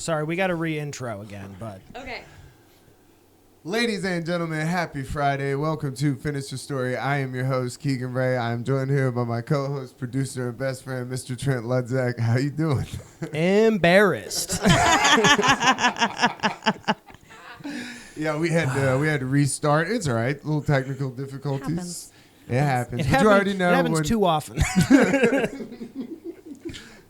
Sorry, we got to re-intro again, but... Okay. Ladies and gentlemen, happy Friday. Welcome to Finish Your Story. I am your host, Keegan Ray. I am joined here by my co-host, producer, and best friend, Mr. Trent Ludzak. How you doing? Embarrassed. Yeah, we had to restart. It's all right. Little technical difficulties. It happens. It But happens, you already know it happens when, too often.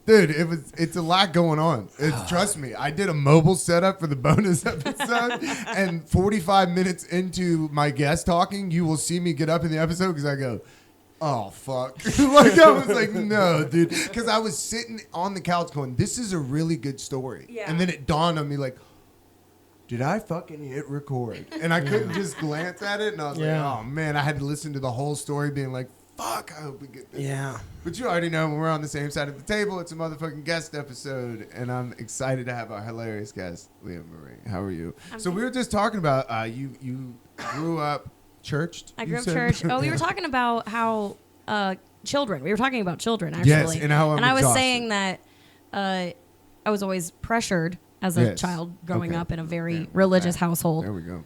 dude, it's a lot going on. Trust me, I did a mobile setup for the bonus episode, and 45 minutes into my guest talking, you will see me get up in the episode because I go, oh, fuck. Like, I was like, no, dude. Because I was sitting on the couch going, this is a really good story. Yeah. And then it dawned on me, like, did I fucking hit record? And I couldn't just glance at it, and I was like, oh, man. I had to listen to the whole story being like, fuck, I hope we get this. Yeah. But you already know when we're on the same side of the table, it's a motherfucking guest episode, and I'm excited to have our hilarious guest, Leah Marie. How are you? We were just talking about you grew up churched. I grew up church. Oh, we were talking about how children. We were talking about children, actually. Yes, and how I was saying that I was always pressured as a child growing up in a very religious household. There we go.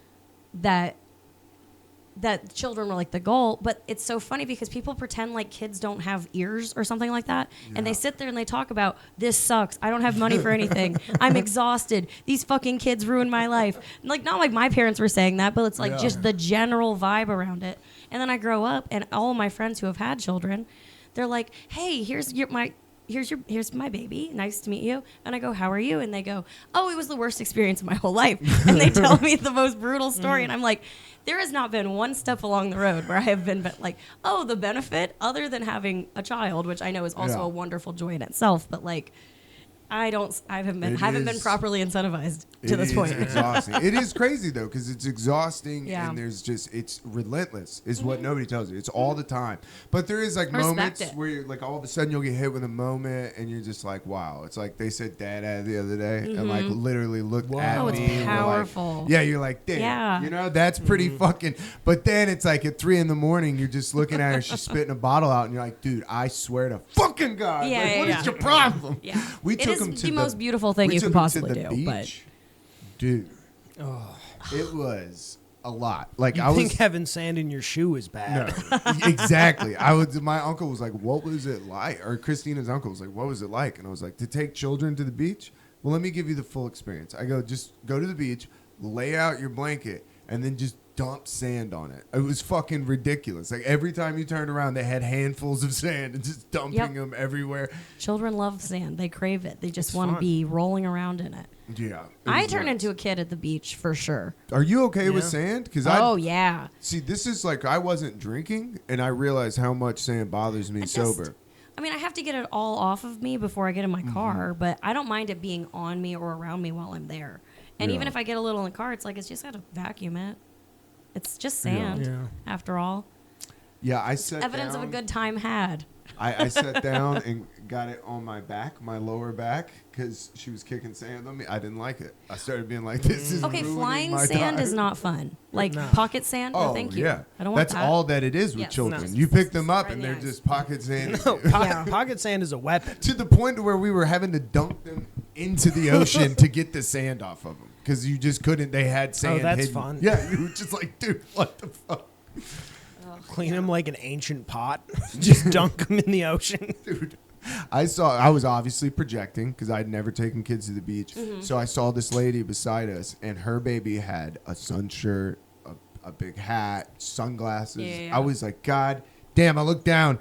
That children were like the goal, but it's so funny because people pretend like kids don't have ears or something like that, and they sit there and they talk about, this sucks, I don't have money for anything, I'm exhausted, these fucking kids ruined my life. Like, not like my parents were saying that, but it's like just the general vibe around it. And then I grow up, and all of my friends who have had children, they're like, hey, here's my baby, nice to meet you. And I go, how are you? And they go, oh, it was the worst experience of my whole life. And they tell me the most brutal story. And I'm like, there has not been one step along the road where I have been like, oh, the benefit other than having a child, which I know is also a wonderful joy in itself, but like, I haven't been properly incentivized to this point. It is exhausting. It is crazy though, because it's exhausting and it's relentless is what nobody tells you. It's all the time. But there is like moments where you're like, all of a sudden you'll get hit with a moment and you're just like, wow. It's like they said dad the other day and like literally looked at me. It's powerful. Like, you're like, damn. You know, that's pretty fucking. But then it's like at 3 a.m, you're just looking at her, she's spitting a bottle out and you're like, dude, I swear to fucking God. What is your problem? Yeah. We took it's the most beautiful thing you could possibly do. Beach. But dude, it was a lot. Like I think having sand in your shoe is bad. No, exactly. My uncle was like, "What was it like?" Or Christina's uncle was like, "What was it like?" And I was like, "To take children to the beach? Well, let me give you the full experience. I go, just go to the beach, lay out your blanket, and then just dump sand on it. It was fucking ridiculous. Like every time you turned around, they had handfuls of sand and just dumping them everywhere. Children love sand. They crave it. They just want to be rolling around in it. Yeah. I turn into a kid at the beach for sure. Are you okay with sand? Yeah. See, this is like I wasn't drinking, and I realized how much sand bothers me sober. I mean, I have to get it all off of me before I get in my car, but I don't mind it being on me or around me while I'm there. And even if I get a little in the car, it's like it's just got to vacuum it. It's just sand, after all. Yeah, I sat evidence down, of a good time had. I sat down and got it on my back, my lower back, because she was kicking sand on me. I didn't like it. I started being like, this is flying sand is not fun. Like pocket sand, no thank you. Yeah. I don't want That's all that it is with children. No. You pick them up and they're just pocket sand. Pocket sand is a weapon. To the point where we were having to dunk them into the ocean to get the sand off of them. Because you just couldn't. They had sand. Oh, that's hidden. fun. Yeah, you were just like, dude, what the fuck? Clean them like an ancient pot. Just dunk them in the ocean. Dude, I was obviously projecting because I'd never taken kids to the beach. So I saw this lady beside us, and her baby had a sun shirt, a big hat, sunglasses. Yeah. I was like, God damn, I looked down.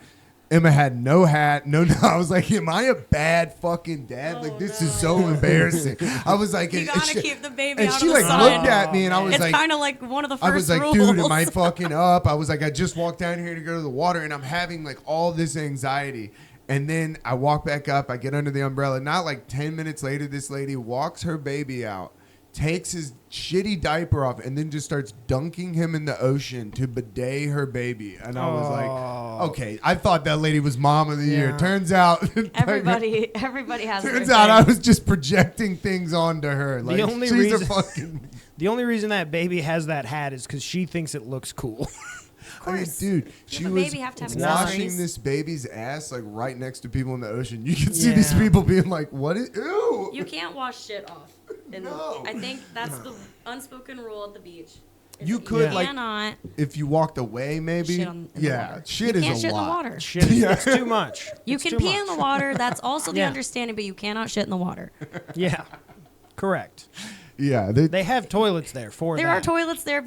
Emma had no hat, I was like, am I a bad fucking dad? This is so embarrassing. I was like, you gotta keep the baby out of of the sun. And she like looked at me and I was it's like. It's kind of like one of the first rules. I was like, dude, am I fucking up? I was like, I just walked down here to go to the water and I'm having like all this anxiety. And then I walk back up, I get under the umbrella. Not like 10 minutes later, this lady walks her baby out, takes his shitty diaper off, and then just starts dunking him in the ocean to bidet her baby. And I was like, okay, I thought that lady was mom of the year. Turns out everybody has turns out I was just projecting things onto her. Like, the only reason that baby has that hat is because she thinks it looks cool. I mean, dude, she was washing this baby's ass like right next to people in the ocean. You can see these people being like, "What is? Ew!" You can't wash shit off. And No. I think that's the unspoken rule at the beach. is You that could, like, cannot If you walked away, maybe. shit in the water. Shit you is can't a shit lot. in the water. Shit, it's too much. You It's can too pee much. in the water. That's also the Yeah. understanding, but you cannot shit in the water. Yeah, correct. Yeah, They have toilets there for There that. are toilets there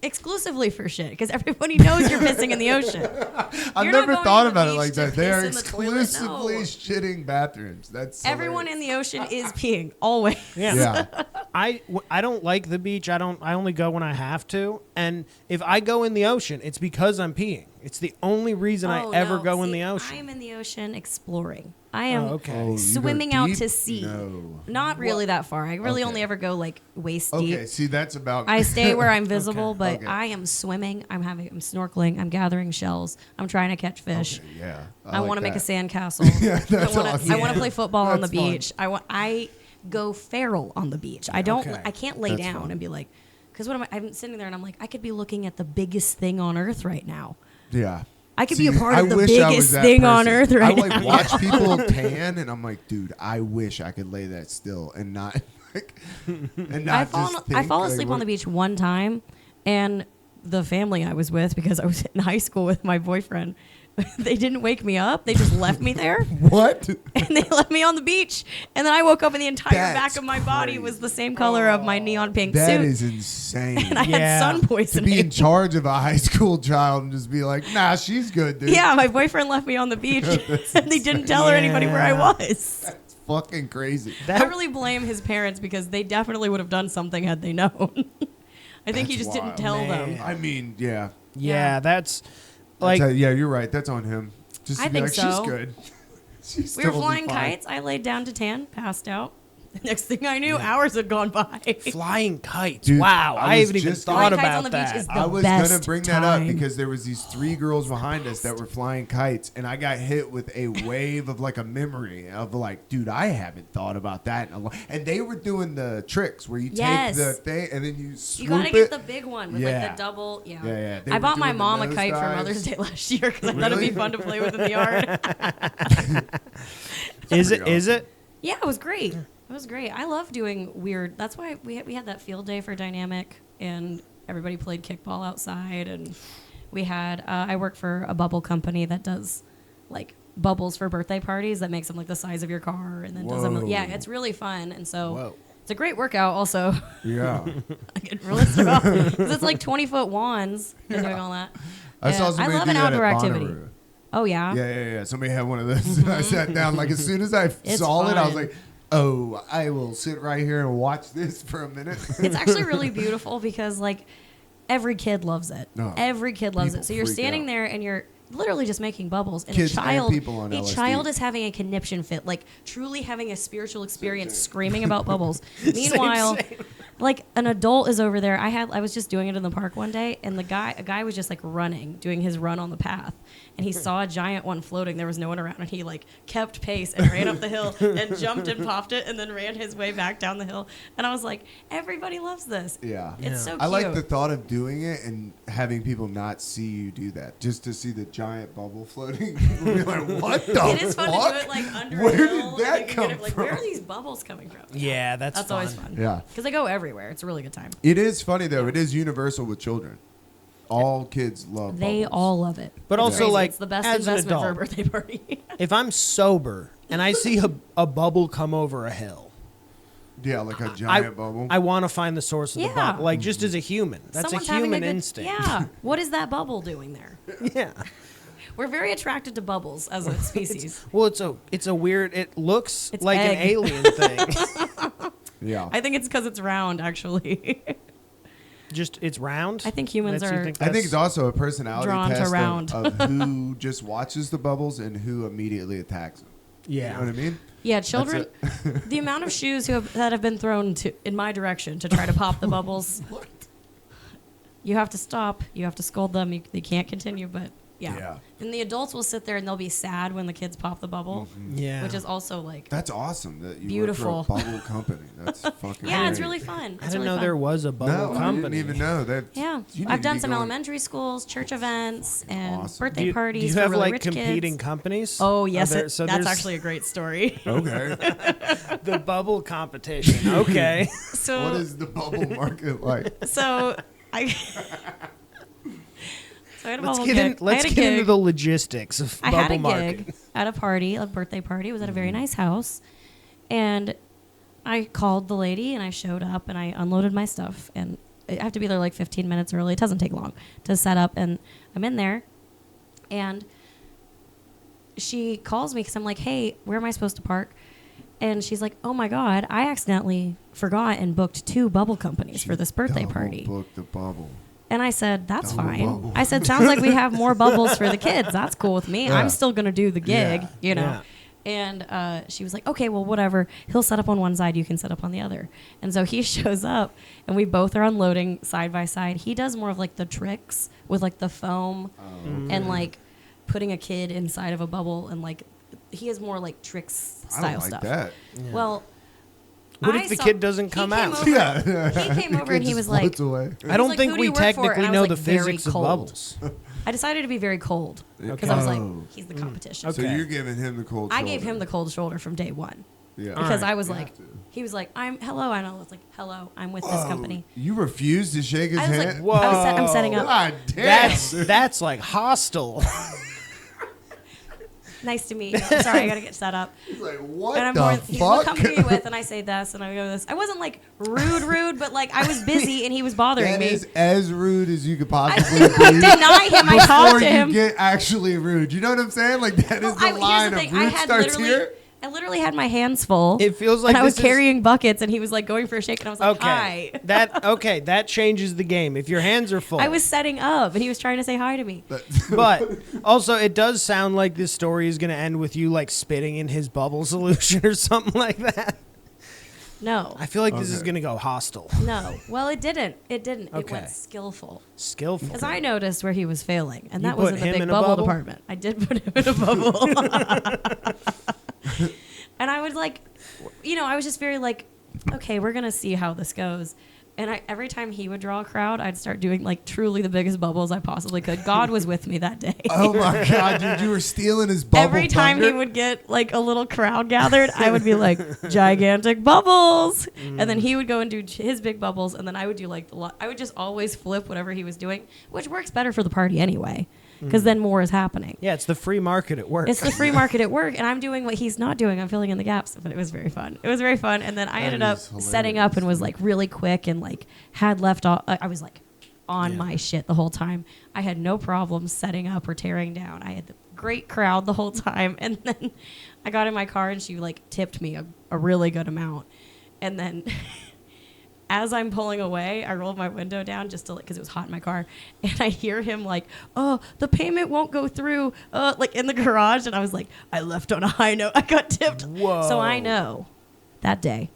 exclusively for shit because everybody knows you're pissing in the ocean. I've You're not never going thought to the about it beach like to that. They are piss in the toilet. exclusively No. shitting bathrooms. That's Everyone hilarious. in the ocean is peeing always. Yeah. Yeah. I don't like the beach. I only go when I have to. And if I go in the ocean, it's because I'm peeing. It's the only reason I ever no. go in See, the ocean. I'm in the ocean exploring. I am okay. Oh, you go swimming out deep? to sea. No. Not really that far. I really Okay. only ever go like waist Okay, deep. see, that's about. I stay where I'm visible, but Okay. I am swimming. I'm snorkeling. I'm gathering shells. I'm trying to catch fish. Okay, yeah. I want to make a sand. sandcastle. Yeah, that's I want awesome. to play football on the That's fun. beach. I go feral on the beach. I don't. Okay. I can't lay That's down fun. and be like, because what am I? I'm sitting there and I'm like, I could be looking at the biggest thing on earth right now. Yeah. I could be a part I of the wish I was biggest that thing on person. earth right I like now. watch people tan, and I'm like, dude, I wish I could lay that still and not like, and not I just think, fall like, asleep what- on the beach one time, and the family I was with, because I was in high school with my boyfriend, they didn't wake me up. They just left me there, What? and they left me on the beach. And then I woke up, and the entire That's back of my body crazy. was the same color of my neon pink That suit. is insane. And I Yeah. had sun To poisoning. be in charge of a high school child and just be like, nah, she's good, dude. Yeah, my boyfriend left me on the beach, and they didn't tell her anybody where I Yeah. was. That's fucking crazy. I really blame his parents because they definitely would have done something had they known. I think he That's just didn't wild. tell Man. them. I mean, yeah. yeah, that's like Yeah, you're right. That's on him. Just to I be think like, so. she's good. She's We were totally flying fine. kites. I laid down to tan, passed out. The next thing I knew, hours had gone by. flying kites. Dude, wow, I I was haven't even just- thought Flying kites on about the beach that. is the I was gonna best bring that up time. because there was these 3 girls behind us that were flying kites, and I got hit with a wave of like a memory of like, dude, I haven't thought about that in a long. And they were doing the tricks where you Yes. take the thing and then you You swoop gotta it. get the big one with like Yeah. the double. Yeah. Yeah, yeah. They I were bought my doing the mom a nose kite for dives. Mother's Day last year because I thought it'd Really? be fun to play with in the yard. Is it? pretty Is it? Yeah, it was great. It was great. I love doing weird. That's why we had that field day for Dynamic, and everybody played kickball outside, and we had. I work for a bubble company that does like bubbles for birthday parties that makes them like the size of your car, and then does them. Whoa. Yeah, it's really fun, and so Whoa. it's a great workout. Also, Yeah. I get really strong because it's like 20-foot wands and doing all that. I saw Yeah, somebody love do an that outdoor at activity. Bonnaroo. Oh yeah. Yeah. Somebody had one of those. And I sat down. Like as soon as I It's saw it, I was fun. like, "Oh, I will sit right here and watch this for a minute." It's actually really beautiful because like every kid loves it. No. Every kid loves People it. So you're freak standing out. there and you're literally just making bubbles, and Kids a and child, people on a LSD. child is having a conniption fit, like truly having a spiritual experience, screaming about bubbles. Meanwhile, like an adult is over there. I was just doing it in the park one day, and a guy was just like running, doing his run on the path, and he saw a giant one floating. There was no one around, and he like kept pace and ran up the hill and jumped and popped it, and then ran his way back down the hill. And I was like, everybody loves this. Yeah. It's so cute. I like the thought of doing it and having people not see you do that, just to see the giant bubble floating. People be like, "What the It is fun fuck? to do it like under Where a did hill. that and you can come get it, like, from?" where are these bubbles coming from? Yeah, that's always fun. Yeah. Because they go everywhere. It's a really good time. It is funny though. It is universal with children. All kids love. They bubbles. all love it. But It's also, crazy. like, it's the best as an investment for a adult- birthday party. If I'm sober and I see a bubble come over a hill, Yeah, like a giant bubble. I want to find the source of the Yeah. bubble. Like just as a human, that's Someone's a having human good, instinct. Yeah. What is that bubble doing there? Yeah. We're very attracted to bubbles as a species. Well, it's a weird. It looks It's like egg. an alien thing. yeah. I think it's because it's round, actually. Just it's round. I think humans That's- you are- think I think that's- it's also a personality Drawn to test round. of who just watches the bubbles and who immediately attacks them. yeah. You know what I mean? Yeah, children. The amount of shoes that have been thrown in my direction to try to pop the bubbles. What? You have to stop. You have to scold them. They can't continue, but Yeah. Yeah. And the adults will sit there and they'll be sad when the kids pop the bubble. Yeah. Which is also like That's awesome that you beautiful. work for a bubble company. That's fucking yeah, it's great. really fun. I It's didn't really know fun. there was a bubble No, I company. didn't even know that. Yeah, you need I've to done be some going- elementary schools, church events, and Awesome. birthday Do you, parties do you for have really like rich competing kids. companies? Oh yes, Are there- so that's there's actually a great story. Okay. the bubble competition. Okay. So What is the bubble market like? so I. So I had a Let's bubble get, gig. let's I had a get into gig. the logistics of I bubble had a market. gig at a party, a birthday party. It was at a very nice house. And I called the lady and I showed up and I unloaded my stuff. And I have to be there like 15 minutes early. It doesn't take long to set up. And I'm in there. And she calls me because I'm like, hey, where am I supposed to park? And she's like, oh my God, I accidentally forgot and booked 2 bubble companies for this birthday party. Book the bubble. And I said, that's Double fine. bubble. I said, sounds like we have more bubbles for the kids. That's cool with me. Yeah. I'm still going to do the gig, Yeah. you know. Yeah. And she was like, okay, well, whatever. He'll set up on one side. You can set up on the other. And so he shows up, and we both are unloading side by side. He does more of like the tricks with like the foam and like putting a kid inside of a bubble. And like he has more like tricks I style don't like stuff. that. Well, What I if the saw- kid doesn't he come came out? over- Yeah. He came over and he Just was like, floats away. I don't like, think "Who do we you work for?" And technically I was, know like, the very physics of cold. bubbles. I decided to be very cold because I was like, Oh. he's the competition. So Okay. you're giving him the cold I shoulder. gave him the cold shoulder from day one Yeah. because Alright. I was You like, have to. he was like, hello. And I was like, hello, I'm with this Oh, company. You refused to shake his I was like, hand? Whoa. I'm setting up. God damn. That's like hostile. Nice to meet you. I'm sorry, I gotta get set up. He's like, what And I'm the more, fuck? he's what company are you with? And I say this, and I go this. I wasn't like rude, but like I was busy and he was bothering That me. is as rude as you could I possibly didn't be. deny him. I Before talked to you him. get actually rude. You know what I'm saying? Like, that is the Here's line the of thing. I rude had starts literally, here. I literally had my hands full. It feels like and I was this is- carrying buckets, and he was like going for a shake, and I was like, Okay. hi. That changes the game. If your hands are full. I was setting up, and he was trying to say hi to me. But also, it does sound like this story is going to end with you like spitting in his bubble solution or something like that. No, I feel like this is Okay. going to go hostile. no. Well, it didn't. It didn't. It Okay. went skillful. Skillful. Because I noticed where he was failing, and You that was put in the him big in a bubble bubble? department. I did put him in a bubble. And I was like, I was just very like, okay, we're gonna see how this goes. And every time he would draw a crowd, I'd start doing like truly the biggest bubbles I possibly could. God was with me that day. Oh my God, dude, you were stealing his bubble Every time he thunder? would get like a little crowd gathered, I would be like, gigantic bubbles. And then he would go and do his big bubbles. And then I would do like, I would just always flip whatever he was doing, which works better for the party anyway, because then more is happening. Yeah, it's the free market at work. It's the free market at work, and I'm doing what he's not doing. I'm filling in the gaps, but it was very fun. It was very fun, and then I That ended up is setting up and was like really quick and like had left off. I was like on Yeah. my shit the whole time. I had no problem setting up or tearing down. I had the great crowd the whole time, and then I got in my car and she like tipped me a really good amount, and then. As I'm pulling away, I rolled my window down just to because it was hot in my car, and I hear him like, "Oh, the payment won't go through," like in the garage, and I was like, "I left on a high note. I got tipped." Whoa. So I know that day,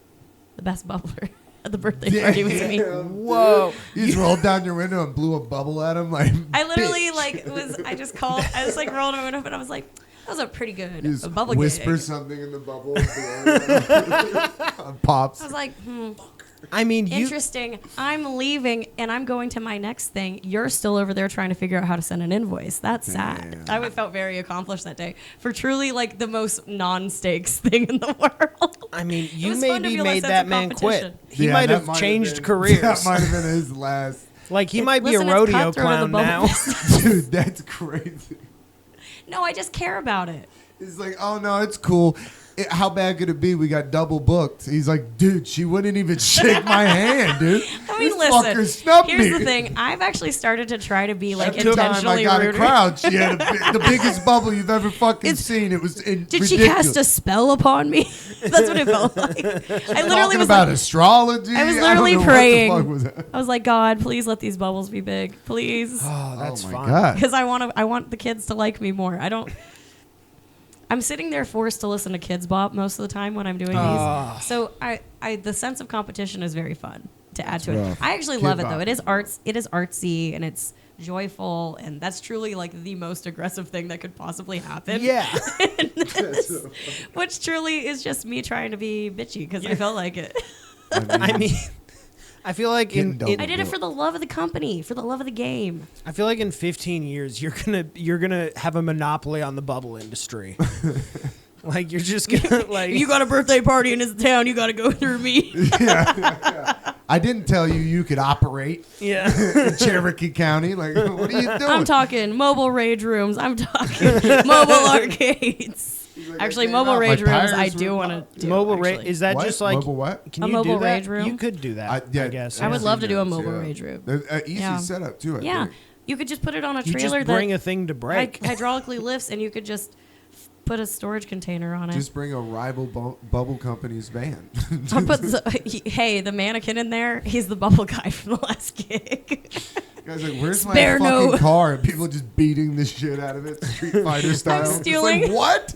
the best bubbler at the birthday party was me. Whoa. You just rolled down your window and blew a bubble at him, like. I literally bitch. I just called. I just like rolled my window up, and I was like, "That was a pretty good You just bubble whisper gig." something in the bubble. Pops. I was like, I mean, you. interesting. I'm leaving and I'm going to my next thing. You're still over there trying to figure out how to send an invoice. That's sad. Damn. I felt very accomplished that day for truly like the most non-stakes thing in the world. I mean, It you was fun to maybe feel that made sense that of man quit. competition. He Yeah, might that have changed been- careers. That might have been his last. Like he might be a Listen, it's rodeo cutthroat of the clown bubble now. business. Dude, that's crazy. No, I just care about it. He's like, oh no, it's cool. How bad could it be? We got double booked. He's like, dude, she wouldn't even shake my hand, dude. I mean, this fucker listen. snubbed Here's me. the thing. I've actually started to try to be like Every time I intentionally got a rude. crowd, she had the biggest bubble you've ever fucking It's- seen. It was Did ridiculous. she cast a spell upon me? That's what it felt like. I literally Talking was about like, astrology. I was don't literally know what the praying. fuck was that? I was like, God, please let these bubbles be big, please, Oh, that's oh my fine. god. because I want the kids to like me more. I'm sitting there forced to listen to Kids Bop most of the time when I'm doing Ah. these. So the sense of competition is very fun. to add to rough. it. I actually Kid love it though. bop. It is arts. It is artsy and it's joyful, and that's truly like the most aggressive thing that could possibly happen. Yeah. in this, which truly is just me trying to be bitchy because I felt like it. I mean, I feel like I did it for the love of the company, for the love of the game. I feel like in 15 years you're gonna have a monopoly on the bubble industry. Like you're just gonna like If you got a birthday party in this town, you got to go through me. I didn't tell you you could operate yeah. in Cherokee County. Like, what are you doing? I'm talking mobile rage rooms. I'm talking mobile arcades. Like, Actually, I came mobile out, my rage rooms tires I were do want to do. Mobile actually. rage is that What? just like Mobile what? Can A you mobile do that? rage room? You could do that. I guess. I would I've love to seen do a those, mobile yeah. rage room. They're, easy Yeah. setup too. I Yeah, think. you could just put it on a You trailer just bring that a thing to break. hydraulically lifts, and you could just put a storage container on it. Just bring a rival bubble company's van. I'll put the mannequin in there. He's the bubble guy from the last gig. Guys, like, where's Spare my fucking no- car? And people just beating the shit out of it, Street Fighter style. It's stealing. like, what?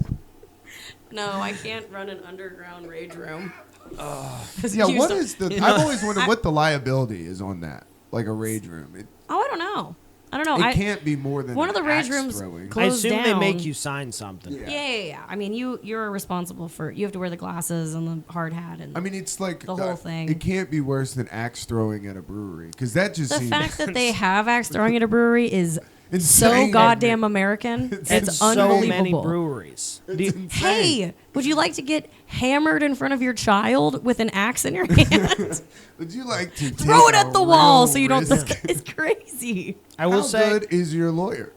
No, I can't run an underground rage room. Yeah, what is the? I've always wondered what the liability is on that, like a rage room. It Oh, I don't know. it can't be more than one of the rage axe rooms throwing. I closed assume they down. make you sign something. Yeah. Yeah. I mean, you're responsible for. You have to wear the glasses and the hard hat and I mean, it's like the whole thing. It can't be worse than axe throwing at a brewery because that just the seems fact that they have axe throwing at a brewery is insane. so goddamn American. It's It's So many unbelievable. breweries. It's The- insane. Hey, would you like to get hammered in front of your child with an axe in your hand? Would you like to Throw it take at a the wall real so you don't. risk? It's crazy. I will How say good is your lawyer?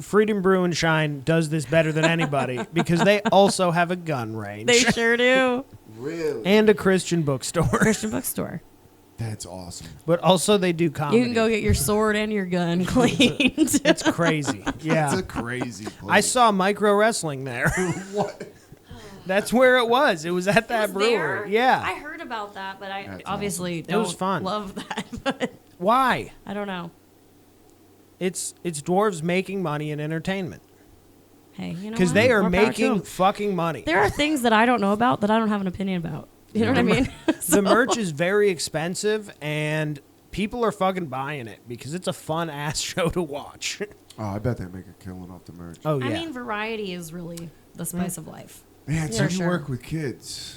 Freedom Brew and Shine does this better than anybody because they also have a gun range They sure do. Really? and a Christian bookstore. Christian bookstore. That's awesome. But also they do comedy. You can go get your sword and your gun cleaned. It's crazy. Yeah. It's a crazy place. I saw micro wrestling there. what? That's where it was. It was at that brewery. There. Yeah. I heard about that, but I That's obviously It was don't fun. love that. But Why? I don't know. It's dwarves making money in entertainment Hey, you know because what? they are More power to making 'em. fucking money. There are things that I don't know about that I don't have an opinion about. You know what I mean? The merch is very expensive and people are fucking buying it because it's a fun ass show to watch. Oh, I bet they make a killing off the merch. Oh yeah. I mean, variety is really the spice of life. Man, so for you sure. work with kids.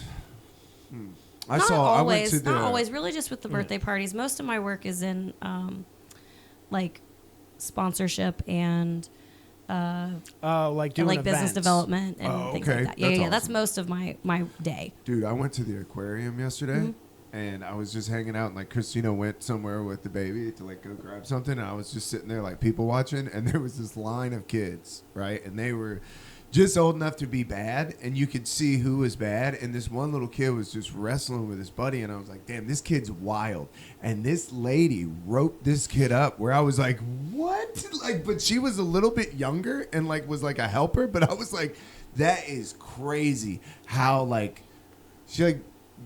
I Not saw. always, I went to the. not always. Really, just with the birthday parties. Most of my work is in, like, sponsorship and like doing like business events. development and Oh, things okay. like that. Yeah, That's yeah. That's awesome. most of my day. Dude, I went to the aquarium yesterday, Mm-hmm. and I was just hanging out. And like Christina went somewhere with the baby to like go grab something, and I was just sitting there like people watching, and there was this line of kids, right, and they were just old enough to be bad, and you could see who was bad. And this one little kid was just wrestling with his buddy, and I was like, damn, this kid's wild. And this lady roped this kid up where I was like, what? Like, but she was a little bit younger and like was like a helper, but I was like, that is crazy how like she like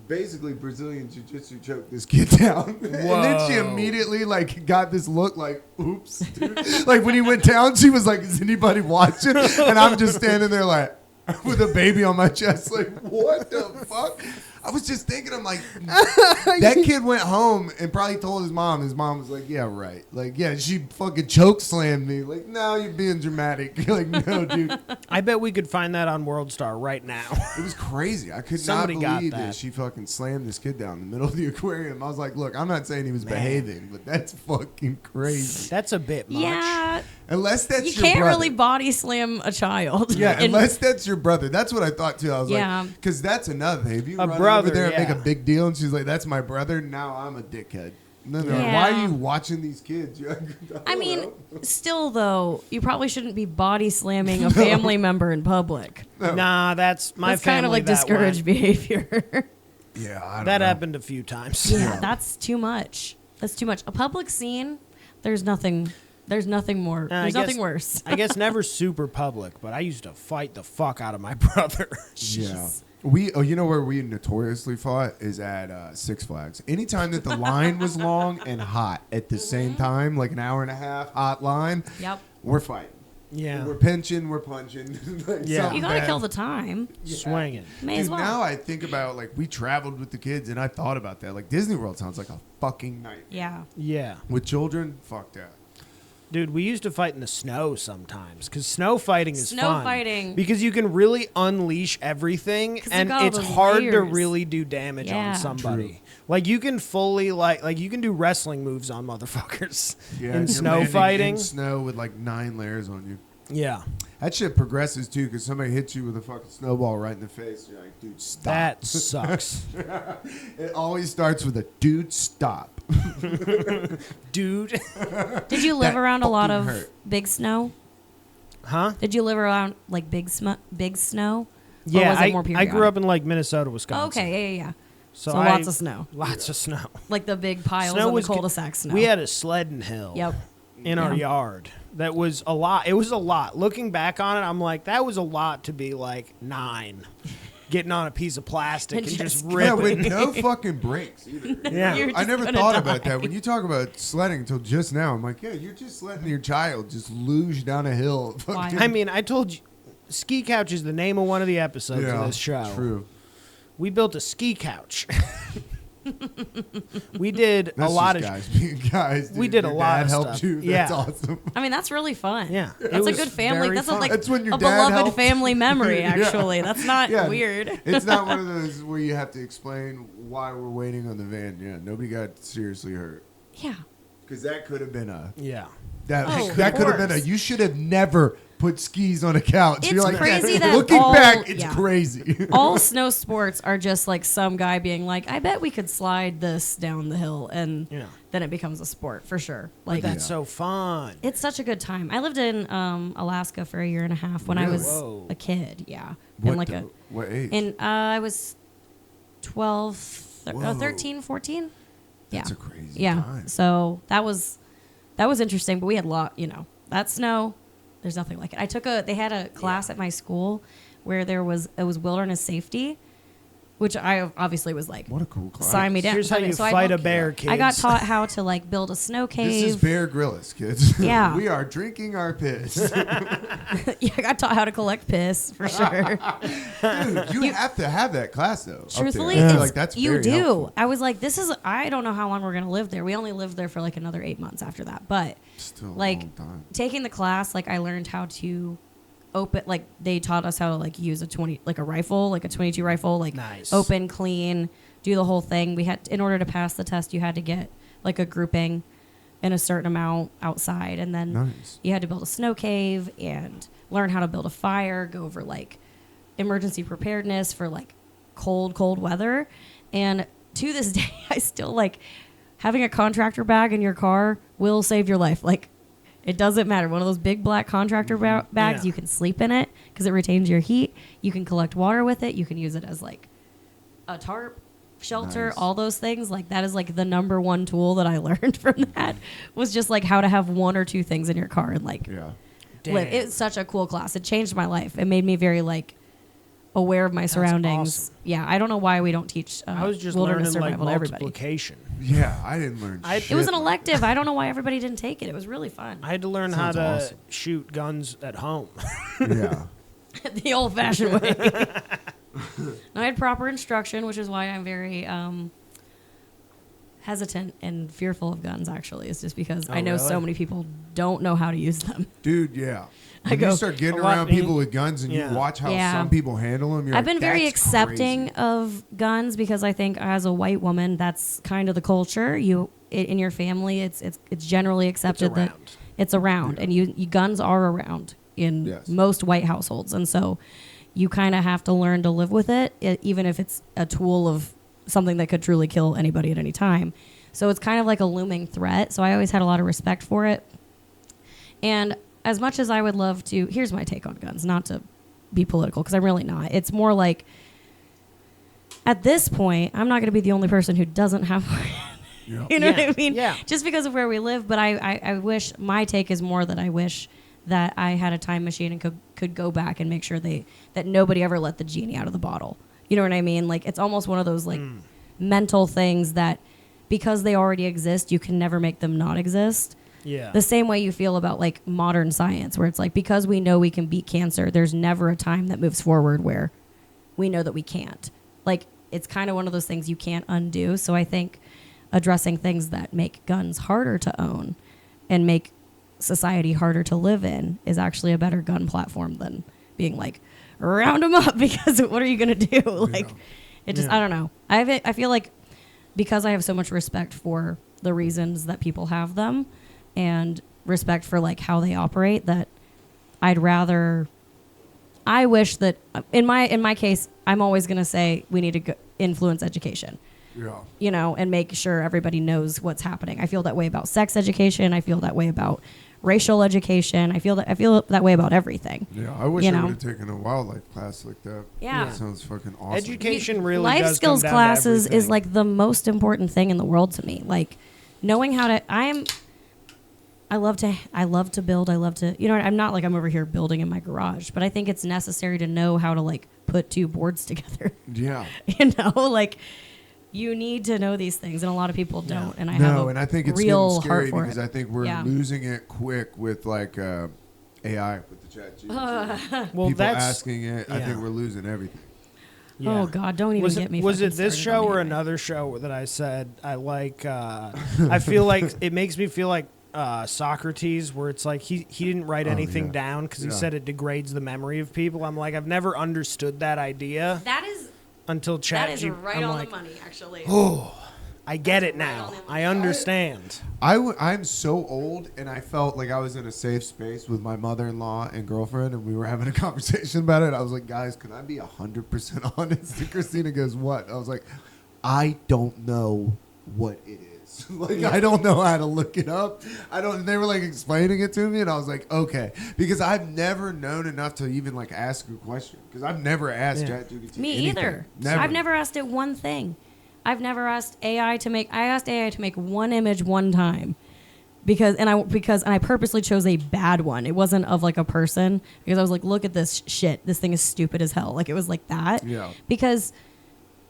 basically Brazilian jiu-jitsu choked this kid down. And then she Whoa. immediately like got this look like, oops, dude. Like when he went down, she was like, is anybody watching? And I'm just standing there like with a baby on my chest, like, what the fuck? I was just thinking, I'm like, that kid went home and probably told his mom. His mom was like, yeah, right. Like, yeah, she fucking choke slammed me. Like, no, you're being dramatic. You're like, no, dude. I bet we could find that on World Star right now. It was crazy. I could Somebody not got believe that. that she fucking slammed this kid down in the middle of the aquarium. I was like, look, I'm not saying he was behaving, but that's fucking crazy. That's a bit much. Yeah, Unless that's you your can't brother. really body slam a child. Yeah, And- unless that's your brother. That's what I thought too. I was Yeah. like, because that's another thing. If you A run brother, over there and make yeah. a big deal, and she's like, "That's my brother," now I'm a dickhead. No, Yeah. why are you watching these kids? You're like, I don't mean, know. still though, you probably shouldn't be body slamming a family member in public. Nah, that's my That's kind of family like that discouraged went. behavior. Yeah, I don't That know. happened a few times. Yeah, that's too much. That's too much. A public scene, there's nothing. There's nothing more. I There's guess- nothing worse. I guess never super public, but I used to fight the fuck out of my brother. Yeah. You know where we notoriously fought is at Six Flags. Anytime that the line was long and hot at the same time, like an hour and a half hot line, Yep. we're fighting. Yeah. We're pinching, we're punching. Like, Yeah. something You gotta bad. kill the time. Swinging. May Dude, as well. now I think about, like, we traveled with the kids, and I thought about that. Like, Disney World sounds like a fucking nightmare. Yeah. Yeah. With children, fuck that. Dude, we used to fight in the snow sometimes because snow fighting is Snow fun. fighting. Because you can really unleash everything, 'Cause and you got all it's those hard to layers. really do damage Yeah. on somebody. Like you can fully like you can do wrestling moves on motherfuckers Yeah, in you're snow landing fighting. in snow with like 9 layers on you. Yeah, That shit progresses too, because somebody hits you with a fucking snowball right in the face. You're like, dude, stop. that sucks, It always starts with a dude, stop. dude. Did you live That around a lot fucking of hurt. big snow? Huh? Did you live around like big snow? Or Yeah, was it more I grew periodic? up in like Minnesota, Wisconsin. Oh, okay, yeah. So, So lots of snow. Lots of snow. Like the big piles Snow on the was cul-de-sac snow. We had a sledding hill. Yep. In our Yeah. yard. That was a lot. It was a lot. Looking back on it, I'm like, that was a lot to be like 9, getting on a piece of plastic And and just just Yeah, with ripping. no fucking brakes either. Yeah. You're I just never gonna thought die. about that. When you talk about sledding until just now, I'm like, yeah, you're just letting your child just luge down a hill. Why? I mean, I told you, Ski Couch is the name of one of the episodes of this show. True. We built a ski couch. We did That's a lot just of. guys being guys. Dude. We did a Your lot dad of helped stuff. you. Yeah. That's awesome. I mean, that's really fun. Yeah, it That's a was good family. very That's fun. like That's when your a dad beloved helped. family memory. Yeah. Actually, that's not Yeah. weird. It's not one of those where you have to explain why we're waiting on the van. Yeah, nobody got seriously hurt. Yeah. Because that could have been a Yeah. that Oh, that of could have been a course. you should have never put skis on a couch. It's You're like, crazy yeah, that looking all- back, it's yeah. crazy. All snow sports are just like some guy being like, I bet we could slide this down the hill, and Yeah. then it becomes a sport for sure. Like That's so fun. it's such a good time. I lived in Alaska for 1.5 years when I Really? was Whoa. a kid. Yeah, What and like the- what age? I was 12, Whoa. 13, 14. That's yeah, a crazy yeah. time. So that was interesting, but we had that snow. There's nothing like it. They had a class at my school where it was wilderness safety, which I obviously was like, What a cool class. sign me down. Here's how you So I fight a looked- bear, kids. I got taught how to like build a snow This cave. is Bear Grylls, kids. Yeah. We are drinking our piss. Yeah, I got taught how to collect piss for sure. Dude, you have to have that class, though. up there. Truthfully, I feel it's, like that's you very do. helpful. I was like, I don't know how long we're gonna live there. We only lived there for like another 8 months after that. But Still a like long time. taking the class, like I learned how to open. Like they taught us how to like use a rifle, like a 22 rifle, like Nice. open, clean, do the whole thing. We had in order to pass the test, you had to get like a grouping in a certain amount outside, and then Nice. you had to build a snow cave and learn how to build a fire, go over like emergency preparedness for like cold weather. And to this day, I still like having a contractor bag in your car will save your life. Like it doesn't matter. One of those big black contractor bags, Yeah. you can sleep in it because it retains your heat. You can collect water with it. You can use it as like a tarp, shelter, Nice. all those things. Like that is like the number one tool that I learned from that was just like how to have 1 or 2 things in your car and like Yeah. live. Damn. It's such a cool class. It changed my life. It made me very like aware of my surroundings. awesome. Yeah, I don't know why we don't teach I was just wilderness learning like survival to everybody. multiplication. Yeah, I didn't learn I- shit. It was an elective. I don't know why everybody didn't take it. It was really fun. I had to learn how Sounds to awesome. shoot guns at home. Yeah. The old-fashioned way. I had proper instruction, which is why I'm very hesitant and fearful of guns. Actually, it's just because Oh, I know so really? many people don't know how to use them. Dude, yeah. I When go, you start getting a lot- around people with guns and Yeah. you watch how Yeah. some people handle them, you're I've like, been very "That's accepting crazy." of guns because I think as a white woman, that's kind of the culture. In your family, it's generally accepted that around. it's around, Yeah. and you guns are around in Yes. most white households, and so you kind of have to learn to live with it, even if it's a tool of something that could truly kill anybody at any time. So it's kind of like a looming threat. So I always had a lot of respect for it, and as much as I would love to, here's my take on guns, not to be political, because I'm really not. It's more like, at this point, I'm not going to be the only person who doesn't have one. Yeah. You know Yeah, what I mean? yeah. Just because of where we live. But I wish, my take is more that I wish that I had a time machine and could go back and make sure that nobody ever let the genie out of the bottle. You know what I mean? Like, it's almost one of those, like, mental things that because they already exist, you can never make them not exist. Yeah. The same way you feel about like modern science, where it's like, because we know we can beat cancer, there's never a time that moves forward where we know that we can't. Like, it's kind of one of those things you can't undo. So I think addressing things that make guns harder to own and make society harder to live in is actually a better gun platform than being like, round them up, because what are you going to do? Like, it just, I don't know. I feel like because I have so much respect for the reasons that people have them and respect for like how they operate, that I wish that in my case, I'm always going to say we need to influence education. Yeah. You know, and make sure everybody knows what's happening. I feel that way about sex education. I feel that way about racial education. I feel that way about everything. Yeah, I wish you I know? would have taken a wildlife class like that. Yeah. That sounds fucking awesome. Education really life does skills come down to classes is everything. like the most important thing in the world to me. Like, knowing how to I love to build. I love to, you know, I'm not like I'm over here building in my garage, but I think it's necessary to know how to like put two boards together. Yeah. You know, like, you need to know these things, and a lot of people don't. And I I think it's real getting heart scary for because it. I think we're Yeah. losing it quick with like AI with the chat GPT. Well, People that's asking it. I yeah. think we're losing everything. Yeah. Oh God, don't even get me. Was it fucking this started show on or AI. another show that I said I like? I feel like it makes me feel like Socrates, where it's like he didn't write anything yeah. down because he Yeah. said it degrades the memory of people. I'm like, I've never understood that idea That is until chat. that is right I'm on like, the money, actually. oh, I get it right now. on the I money. understand. I'm so old, and I felt like I was in a safe space with my mother-in-law and girlfriend, and we were having a conversation about it. I was like, guys, can I be 100% honest? And Christina goes, what? I was like, I don't know what it is. Like, I don't know how to look it up. They were like explaining it to me, and I was like, okay. Because I've never known enough to even like ask a question. Because I've never asked ChatGPT Me anything. either. Never. I've never asked it one thing. I've never asked AI to make. I asked AI to make one image one time, because I purposely chose a bad one. It wasn't of like a person, because I was like, look at this shit. This thing is stupid as hell. Like, it was like that. Yeah. Because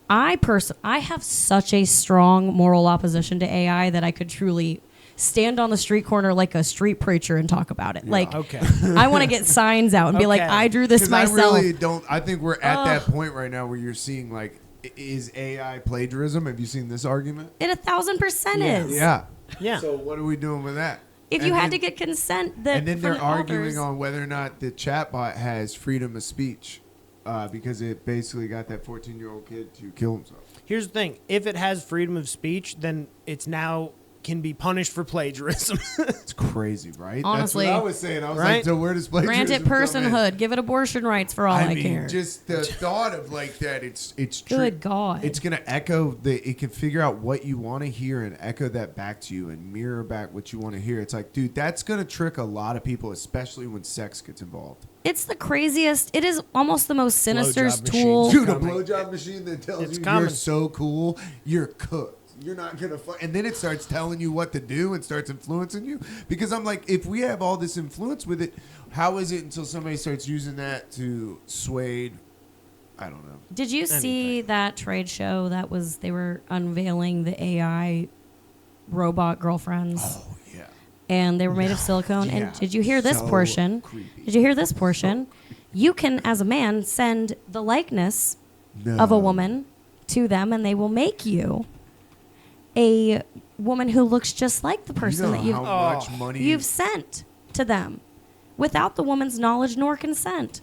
I have such a strong moral opposition to AI that I could truly stand on the street corner like a street preacher and talk about it. Like, Okay. I want to get signs out and be like, Okay. I drew this 'Cause myself. I really don't. I think we're at that point right now where you're seeing like, is AI plagiarism? Have you seen this argument? It 1,000% Yeah. is. Yeah. Yeah. So what are we doing with that? If you had to get consent, and then from they're the arguing authors- on whether or not the chatbot has freedom of speech, because it basically got that 14-year-old kid to kill himself. Here's the thing: if it has freedom of speech, then it's now can be punished for plagiarism. It's crazy, right? Honestly. That's what I was saying. I was Right? like, so where does plagiarism grant it come in? personhood, give it abortion rights for all I, I mean, care. just the thought of like that. It's Good God. It's gonna echo it can figure out what you want to hear and echo that back to you and mirror back what you want to hear. It's like, dude, that's gonna trick a lot of people, especially when sex gets involved. It's the craziest. It is almost the most sinister Blowjob machine. tool. Dude, a coming. blowjob machine that tells It's you coming. you're so cool, you're cooked. You're not gonna and then it starts telling you what to do and starts influencing you. Because I'm like, if we have all this influence with it, how is it until somebody starts using that to sway? I don't know. Did you see that trade show they were unveiling the AI robot girlfriends? Oh yeah. And they were made of silicone. Yeah. And did you hear this So portion? creepy. Did you hear this portion? You can, as a man, send the likeness No. of a woman to them, and they will make you a woman who looks just like the person you know that you've how much money you've sent to them without the woman's knowledge nor consent,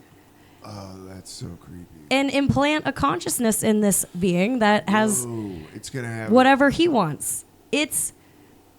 Oh, that's so creepy. and implant a consciousness in this being that has Whoa, it's gonna have whatever he wants.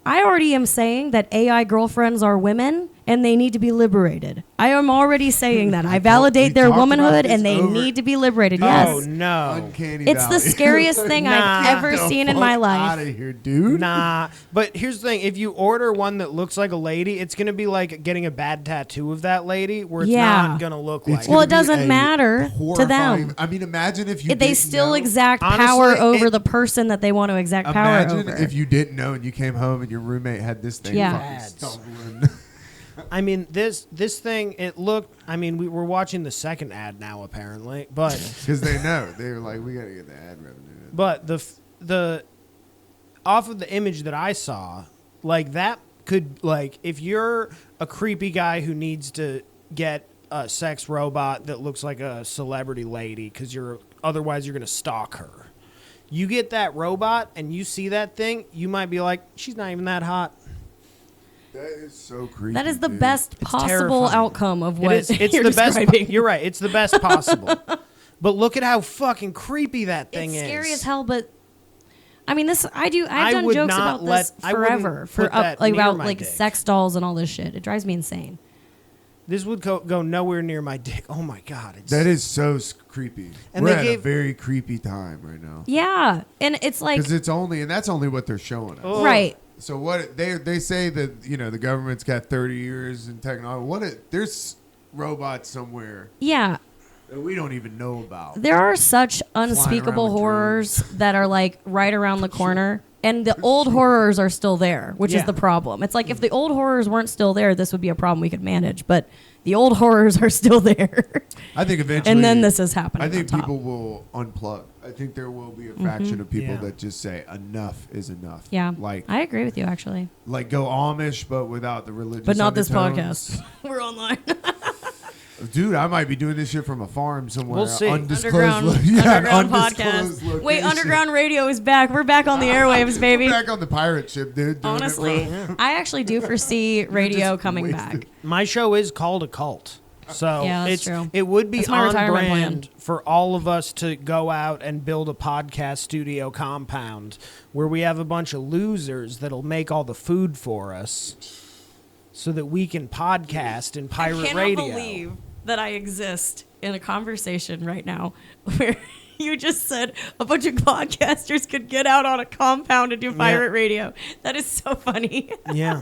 I already am saying that AI girlfriends are women and they need to be liberated. I am already saying that. I validate their talked about womanhood this and they over- need to be liberated. Oh Yes. no. Uncanny It's the Valley. scariest thing I've Nah. ever seen in my life. Out of here, dude. Nah, but here's the thing: if you order one that looks like a lady, it's gonna be like getting a bad tattoo of that lady, where it's Yeah. not gonna look It's like. Well, gonna it doesn't be a matter to horrifying- them. I mean, imagine if you They didn't still know. exact Honestly, power over it- the person that they want to exact power Imagine over. if you didn't know and you came home and your roommate had this thing Yeah. fucking Ads. stumbling. I mean, this thing, it looked. I mean, we're watching the second ad now, apparently, but Because they know. They're like, we got to get the ad revenue. but the off of the image that I saw, like that could, like, if you're a creepy guy who needs to get a sex robot that looks like a celebrity lady because otherwise you're going to stalk her. You get that robot and you see that thing, you might be like, she's not even that hot. That is so creepy. That is the dude. best possible terrifying. outcome of what It's you're the describing. best. You're right. It's the best possible. But look at how fucking creepy that thing It's is. scary as hell, but I mean, I've done would jokes not about this I wouldn't forever put that near about my like dick. sex dolls and all this shit. It drives me insane. This would go nowhere near my dick. Oh my god, That is so creepy. And We're they at gave- a very creepy time right now. Yeah, and it's like Because that's only what they're showing us. Oh. right. So what they say that the government's got 30 years in technology. There's robots somewhere Yeah, that we don't even know about. there are such unspeakable around with horrors that are like right around the corner. And the old horrors are still there, which Yeah. is the problem. It's like if the old horrors weren't still there, this would be a problem we could manage. But the old horrors are still there. I think eventually, And then this is happening I think on top. people will unplug. I think there will be a faction of people Yeah. that just say enough is enough. Yeah, like I agree with you actually. go Amish, but without the religious. But not this undertones. podcast. We're online. Dude, I might be doing this shit from a farm somewhere. We'll see. Underground, an underground undisclosed podcast. Wait, location. Underground Radio is back. We're back on the airwaves, baby. We're back on the pirate ship, dude. doing it Honestly, from- I actually do foresee radio just coming wasted. back. My show is called a cult. So Yeah, that's true. It would be That's my on retirement brand plan. for all of us to go out and build a podcast studio compound where we have a bunch of losers that'll make all the food for us so that we can podcast in pirate I cannot radio. believe that I exist in a conversation right now where you just said a bunch of podcasters could get out on a compound and do pirate radio. That is so funny. Yeah.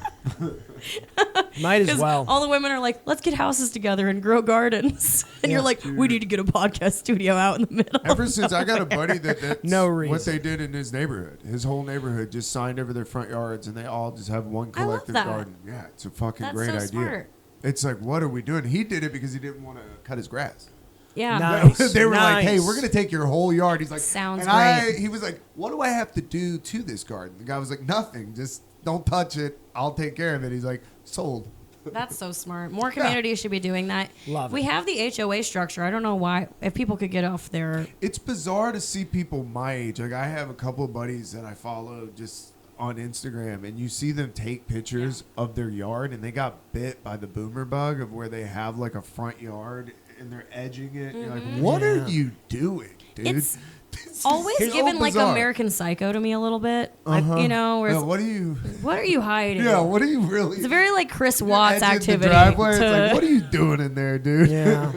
Might as 'Cause well. all the women are like, let's get houses together and grow gardens. And you're like, we need to get a podcast studio out in the middle. Ever since I got a buddy that's No what reason. they did in his neighborhood. His whole neighborhood just signed over their front yards, and they all just have one I love collective that. garden. Yeah, it's a fucking That's great so idea. smart. It's like, what are we doing? He did it because he didn't want to cut his grass. Yeah. Nice. They were like, "Hey, Nice. we're gonna take your whole yard." He's like, Sounds and great. He was like, "What do I have to do to this garden?" The guy was like, "Nothing. Just don't touch it. I'll take care of it." He's like, "Sold." That's so smart. More communities should be doing that. Love we it. have the HOA structure. I don't know why. If people could get off their It's bizarre to see people my age. Like, I have a couple of buddies that I follow just on Instagram, and you see them take pictures of their yard, and they got bit by the boomer bug of where they have like a front yard and they're edging it. And you're like, what Yeah. are you doing, dude? It's This is always so given like bizarre. American Psycho to me a little bit. Uh-huh. You know, where Yeah, it's, what are you? what are you hiding? Yeah, what are you really? It's a very like Chris You're Watts edging the activity. driveway. It's to- like, what are you doing in there, dude? Yeah.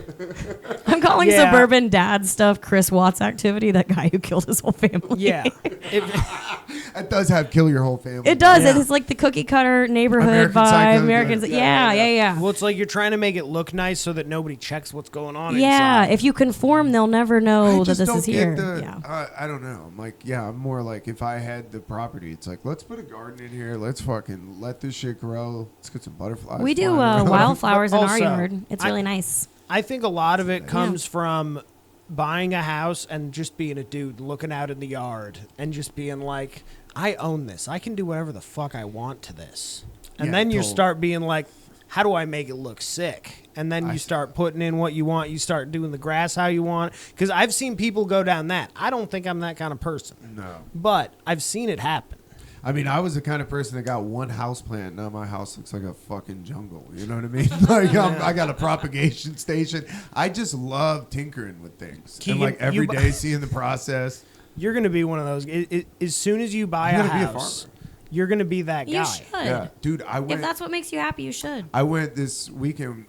I'm calling Yeah. suburban dad stuff Chris Watts activity. That guy who killed his whole family. Yeah. It does have kill your whole family. It does. Yeah. It's like the cookie cutter neighborhood American vibe. Psycho, Americans. Yeah. Well, it's like you're trying to make it look nice so that nobody checks what's going on Yeah, inside. if you conform, they'll never know I that just this don't is get here. the. Yeah. I don't know. I'm like, yeah, I'm more like if I had the property, it's like let's put a garden in here. Let's fucking let this shit grow. Let's get some butterflies. We do flying around. wildflowers in our Also, yard. It's I- really nice. I think a lot of it comes from buying a house and just being a dude looking out in the yard and just being like, I own this. I can do whatever the fuck I want to this. And Yeah, then you totally. start being like, how do I make it look sick? And then you start putting in what you want. You start doing the grass how you want. Because I've seen people go down that. I don't think I'm that kind of person. No. But I've seen it happen. I mean, I was the kind of person that got one house plant. Now my house looks like a fucking jungle. You know what I mean? Like I got a propagation station. I just love tinkering with things Keegan, and like every you bu- day seeing the process. You're going to be one of those. As soon as you buy I'm a gonna be a house, farmer. you're going to be that guy. You should. Yeah, dude. I If went. that's what makes you happy, you should. I went this weekend.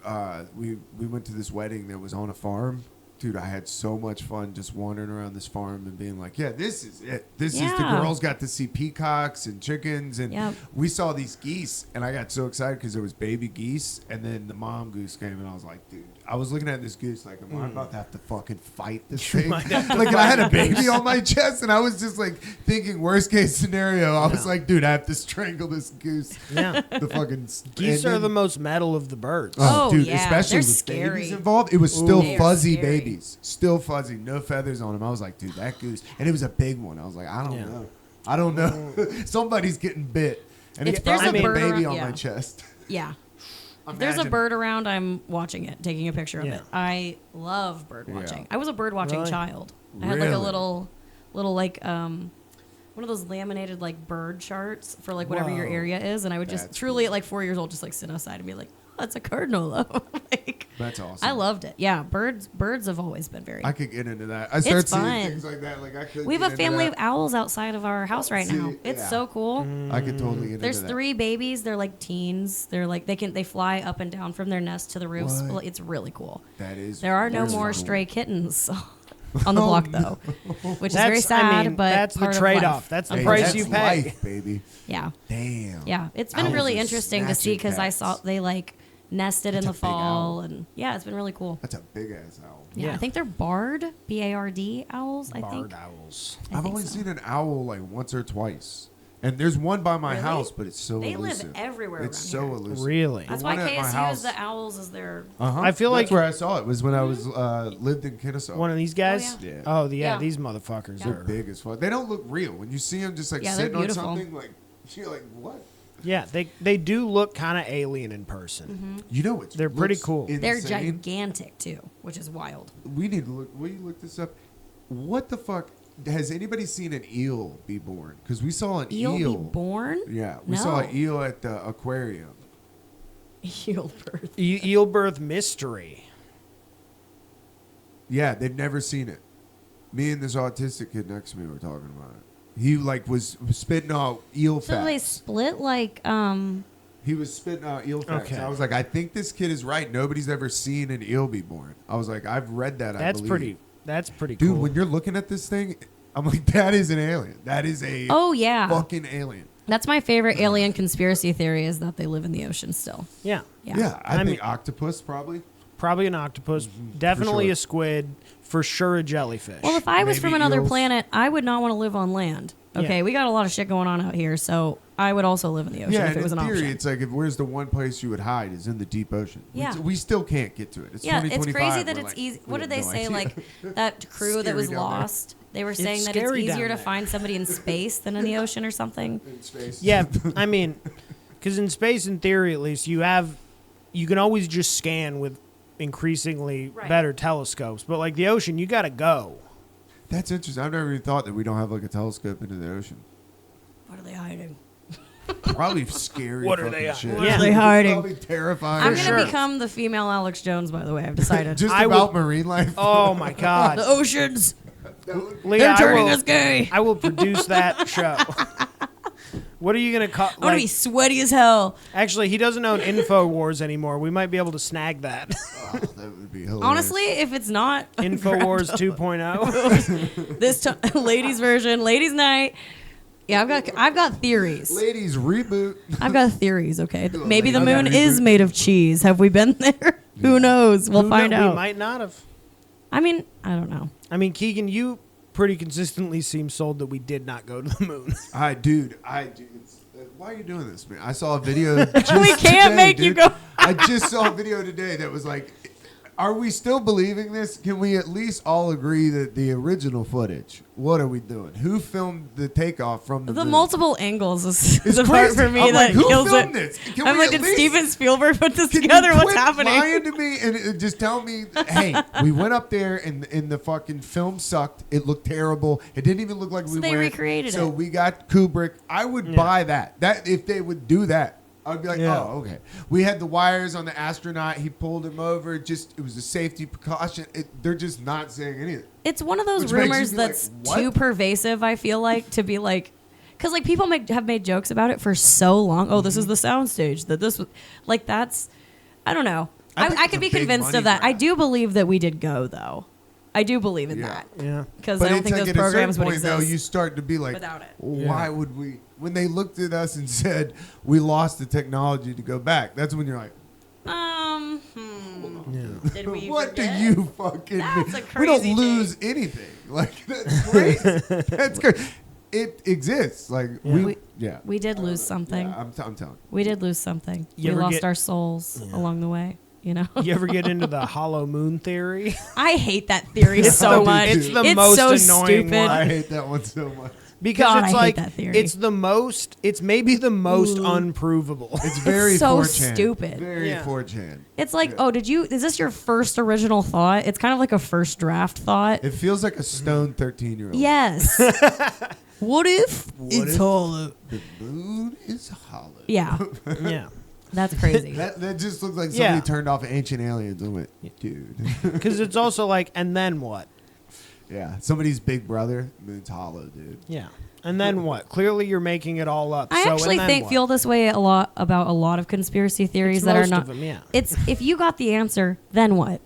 We went to this wedding that was on a farm. Dude, I had so much fun just wandering around this farm and being like, yeah, this is it. This is the Yeah. girls got to see peacocks and chickens. And Yep. we saw these geese. And I got so excited because there was baby geese. And then the mom goose came and I was like, dude, I was looking at this goose like, am I about to have to fucking fight this thing? might have to Like, and I had a baby on my chest. And I was just like thinking worst case scenario. I was Yeah. like, dude, I have to strangle this goose. Yeah. The fucking Geese and are then- the most metal of the birds. Oh, dude, yeah, especially they're with scary. babies involved, it was still They are fuzzy scary. babies, still fuzzy, no feathers on them. I was like, dude, that goose, and it was a big one. I was like, I don't know. Somebody's getting bit. And If it's there's probably a a bird baby around- on my yeah. chest. Yeah. If there's a Imagine. bird around, I'm watching it, taking a picture of Yeah. it. I love bird watching. Yeah. I was a bird watching Really? child. I had like a Really? little like one of those laminated like bird charts for like whatever your Whoa. area is, and I would just That's truly cool. at like 4 years old just like sit outside and be like, oh, that's a cardinal though. Like, That's awesome. I loved it. Yeah, birds have always been very. I could get into that. I start seeing fun. things like that. Like I could. We have get a into family that. of owls outside of our house right now. See, It's yeah. so cool. I could totally get There's into that. 3 babies. They're like teens. They're like they fly up and down from their nest to the roofs. What? Well, it's really cool. That is. There are no really more cool. stray kittens on the block though, which is very That's- sad. I mean, but that's the part of trade-off. life, That's the Hey, price that's you pay. life, baby. Yeah, Damn. yeah. It's been Owls really are interesting to see snatching because I cats. saw they like nested in That's the a big fall, owl. and yeah, it's been really cool. That's a big ass owl. Yeah, Yeah. I think they're barred, BARD owls. I think. Barred owls. I I've think only so. seen an owl like once or twice, and there's one by my Really? house, but it's so They live elusive. everywhere It's around so here. elusive. Really? That's The why one at my KSU house- is the owls as their. Uh-huh. I feel That's like- where I saw it was when I was lived in Kennesaw. One of these guys? yeah. Yeah. Oh, yeah, Yeah. these motherfuckers Yeah. They're are. big as fuck. They don't look real when you see them just like Yeah, they're sitting on beautiful. something. Like you're like, what? Yeah, they do look kind of alien in person. Mm-hmm. You know it's They're pretty looks cool. They're insane. gigantic too, which is wild. We need to look. Will you look this up? What the fuck? Has anybody seen an eel be born? Because we saw an Eel eel. be born? Yeah, we saw No. an eel at the aquarium. Eel birth. Eel birth mystery. Yeah, they've never seen it. Me and this autistic kid next to me were talking about it. He like was spitting out eel So facts. they split like He was spitting out eel facts. Okay. I was like, I think this kid is right. Nobody's ever seen an eel be born. I was like, I've read that. That's I believe. pretty. That's pretty Dude, cool. when you're looking at this thing, I'm like, that is an alien. That is a oh yeah. fucking alien. That's my favorite alien conspiracy theory is that they live in the ocean still. yeah, Yeah. I I think mean- octopus probably. probably an octopus, definitely sure. a squid, for sure a jellyfish. Well, if I was Maybe from another eels. planet, I would not want to live on land. Okay, Yeah. we got a lot of shit going on out here, so I would also live in the ocean Yeah, if and it was in an theory, option. it's like, if where's the one place you would hide is in the deep ocean. Yeah. We still can't get to it. It's Yeah, it's 2025. crazy that We're it's like, easy. we What have did they no say? idea. Like that crew that Scary was down there. lost. They were saying that it's scary down easier to there. find somebody in space than in the ocean or something. In space. yeah, I mean, because in space, in theory at least, you can always just scan with increasingly Right. better telescopes. But like the ocean, you got to go. That's interesting. I've never even thought that we don't have like a telescope into the ocean. What are they hiding? Probably scary. What are fucking they- shit. What are they hiding? Probably terrifying. I'm For gonna sure. become the female Alex Jones. By the way, I've decided. Just I about will- marine life. Oh my the God, oceans. Leah, They're I turning will- us gay. I will produce that show. What are you gonna call? I'm gonna be sweaty as hell. Actually, he doesn't own InfoWars anymore. We might be able to snag that. Oh, that would be hilarious. Honestly, if it's not InfoWars 2.0. this ladies version, ladies night. Yeah, I've got theories. Ladies, reboot. I've got theories. Okay, Cool, maybe the ladies. moon Reboot. is made of cheese. Have we been there? Who knows? We'll find We out. might not have. I mean, I don't know. I mean, Keegan, you pretty consistently seem sold that we did not go to the moon. I do. Why are you doing this, man? I saw a video. Just We can't today, make you dude. go. I just saw a video today that was like, are we still believing this? Can we at least all agree that the original footage? What are we doing? Who filmed the takeoff from the The moon? multiple angles is It's the part crazy. for me I'm that like, who kills filmed it. this? Can I'm we like, at did least- Steven Spielberg put this Can together? you What's quit happening? lying to me and just tell me, hey, we went up there and the fucking film sucked. It looked terrible. It didn't even look like we they went. recreated So it. we got Kubrick. I would buy that. That if they would do that. I'd be like, Yeah. oh, okay. We had the wires on the astronaut. He pulled him over. It was a safety precaution. They're just not saying anything. It's one of those Which makes you rumors be like, that's what? too pervasive. I feel like to be like, because like people have made jokes about it for so long. Oh, this is the soundstage. That this was like that's. I don't know. I think I it's could a be big convinced money of that. I grab. do believe that we did go though. I do believe in Yeah. that Yeah. because But I don't it's think like those at a certain programs would point, exist though, you start to be like, without it. why would we? When they looked at us and said we lost the technology to go back, that's when you're like, Did we what forget? do you fucking That's mean? a We don't crazy lose anything. Like that's crazy. That's good. It exists. Like We yeah. did lose something. Yeah, I'm telling you. We did lose something. You We ever lost get- our souls along the way. You know, You ever get into the hollow moon theory? I hate that theory It's so the- much. it's the most so annoying stupid. one. I hate that one so much. Because God, it's I hate like that theory. it's maybe the most unprovable. It's very so 4chan. stupid. Very Yeah. 4chan. It's like, is this your first original thought? It's kind of like a first draft thought. It feels like a stone 13-year-old. Yes. What if it's if- hollow? The moon is hollow. Yeah, Yeah. that's crazy. That just looks like somebody Yeah. turned off Ancient Aliens and went, dude. Because it's also like, and then what? Yeah. Somebody's big brother, moon's hollow, dude. Yeah. And then what? Clearly you're making it all up. I So, actually and then what? feel this way a lot about a lot of conspiracy theories It's that are most not. of them, yeah. It's if you got the answer, then what?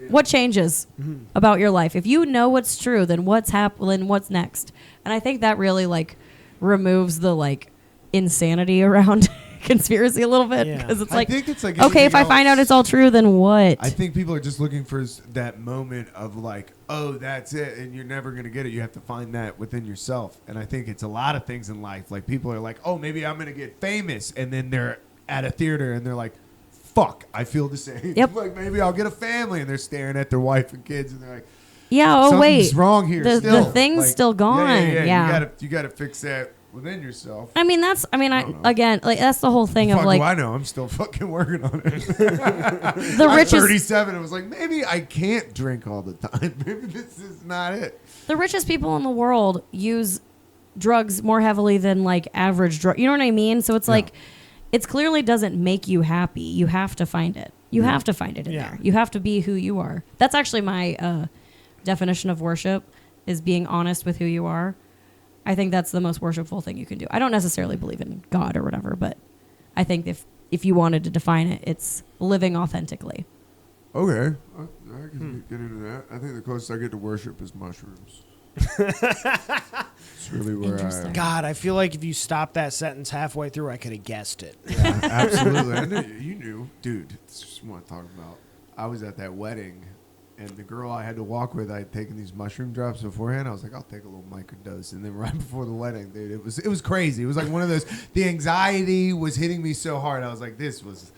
What changes about your life? If you know what's true, then what's happening? What's next? And I think that really like removes the like insanity around conspiracy a little bit Yeah. because it's I like, think it's like okay, if I anything find out else. it's all true, then what? I think people are just looking for that moment of like, oh, that's it, and you're never gonna get it. You have to find that within yourself. And I think it's a lot of things in life. Like people are like, oh, maybe I'm gonna get famous, and then they're at a theater and they're like, fuck, I feel the same. Yep. Like maybe I'll get a family, and they're staring at their wife and kids, and they're like, yeah. Oh something's wait, wrong here. The still. thing's Like, still gone. Yeah. You gotta fix that within yourself. I mean, that's. I mean, don't know. again, like that's the whole thing Fuck of like do I know. I'm still fucking working on it. the I'm richest. 37. I was like, maybe I can't drink all the time. Maybe this is not it. The richest people in the world use drugs more heavily than like average drug. You know what I mean? So it's like, it clearly doesn't make you happy. You have to find it. You have to find it in Yeah. there. You have to be who you are. That's actually my definition of worship, is being honest with who you are. I think that's the most worshipful thing you can do. I don't necessarily believe in God or whatever, but I think if you wanted to define it, it's living authentically. Okay. I can get into that. I think the closest I get to worship is mushrooms. It's really where I Interesting. am. God, I feel like if you stopped that sentence halfway through, I could have guessed it. Yeah, absolutely. I knew you knew. Dude, it's just what I'm talking about. I was at that wedding, and the girl I had to walk with, I had taken these mushroom drops beforehand. I was like, I'll take a little microdose. And then right before the wedding, dude, it was crazy. It was like one of those, the anxiety was hitting me so hard. I was like, this was